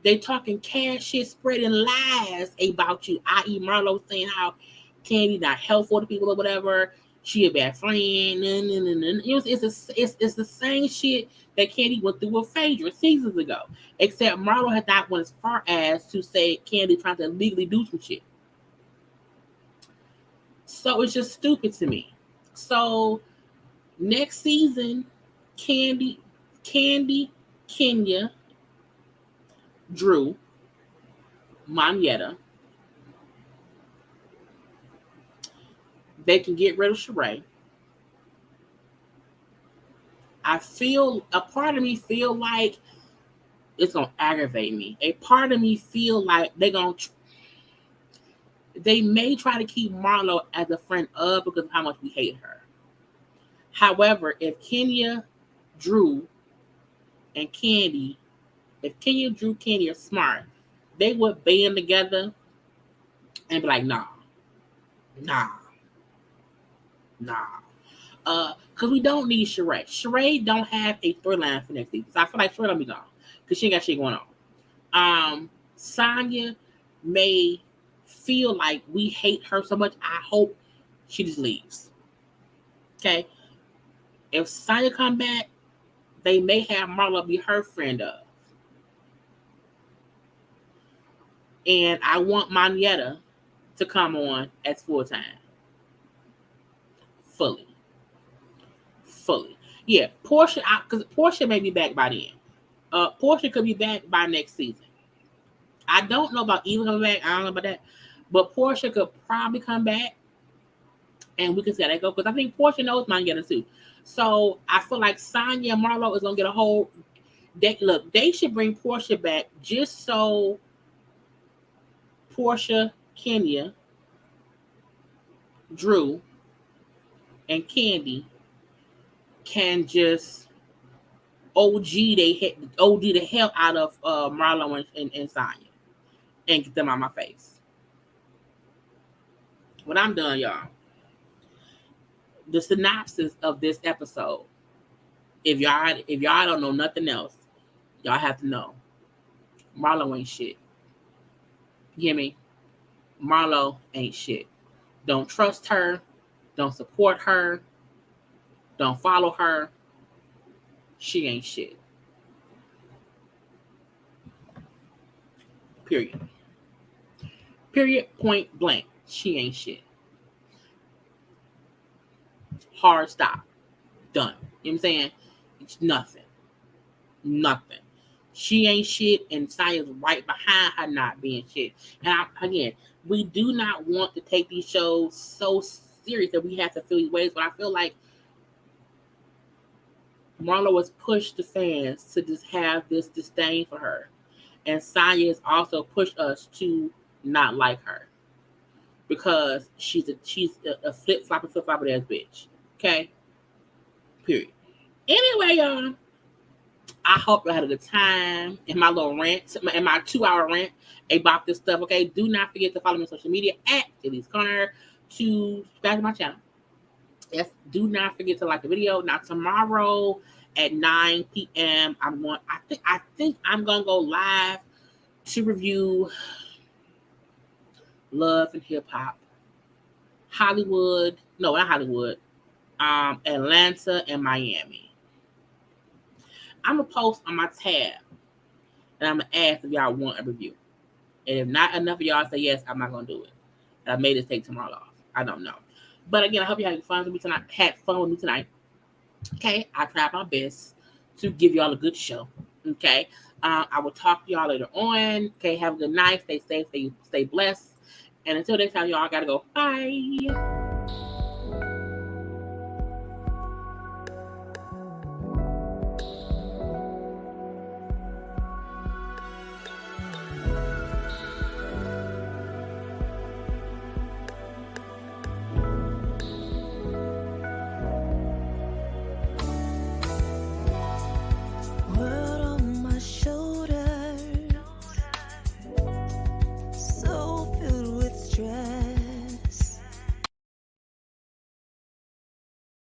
they talking cash shit, spreading lies about you, i.e. Marlo saying how Candy not helpful to people or whatever. She a bad friend. It's the same shit that Candy went through with Phaedra seasons ago. Except Marlo had not went as far as to say Candy trying to legally do some shit. So it's just stupid to me. So next season, Candy, Kenya, Drew, Monyetta, they can get rid of Sheree. A part of me feel like it's going to aggravate me. A part of me feel like they may try to keep Marlo as a friend of because of how much we hate her. However, if Kenya, Drew, and Candy, Drew, Candy are smart, they would band together and be like, nah. Because we don't need Sheree. Sheree don't have a storyline for next season. So I feel like Sheree don't be gone. Because she ain't got shit going on. Sonya may feel like we hate her so much. I hope she just leaves. Okay? If Sonya come back, they may have Marlo be her friend of. And I want Monyetta to come on as full-time. Fully. Yeah, Portia, because Portia may be back by then. Portia could be back by next season. I don't know about Eva coming back. I don't know about that. But Portia could probably come back. And we can see how that go. Because I think Portia knows Monyetta too. So I feel like Sonya and Marlo is going to get a whole... They should bring Portia back just so Portia, Kenya, Drew, and Candy can just OG the hell out of Marlo and Sonya and get them out my face. When I'm done, y'all, the synopsis of this episode, if y'all don't know nothing else, y'all have to know Marlo ain't shit. You hear me? Marlo ain't shit. Don't trust her. Don't support her. Don't follow her. She ain't shit. Period. Point blank. She ain't shit. Hard stop. Done. You know what I'm saying? It's nothing. She ain't shit, and Sonya's right behind her not being shit. And again, we do not want to take these shows so serious that we have to feel these ways, but I feel like Marlo has pushed the fans to just have this disdain for her. And Sonya has also pushed us to not like her. Because she's a flip-flopper ass bitch. Okay? Period. Anyway, y'all, I hope you had a good time in my little rant, in my 2-hour rant about this stuff, okay? Do not forget to follow me on social media at JayLeesCorner, to subscribe to my channel. Yes, do not forget to like the video. Now, tomorrow at 9 p.m., I think I'm going to go live to review Love and Hip Hop, Hollywood, no, not Hollywood, Atlanta and Miami. I'm going to post on my tab and I'm gonna ask if y'all want a review. And if not enough of y'all say yes, I'm not gonna do it. And I may just take tomorrow off. I don't know. But again, I hope you had fun with me tonight. Okay, I tried my best to give y'all a good show. Okay, I will talk to y'all later on. Okay, have a good night. Stay safe. Stay blessed. And until next time, y'all gotta go. Bye.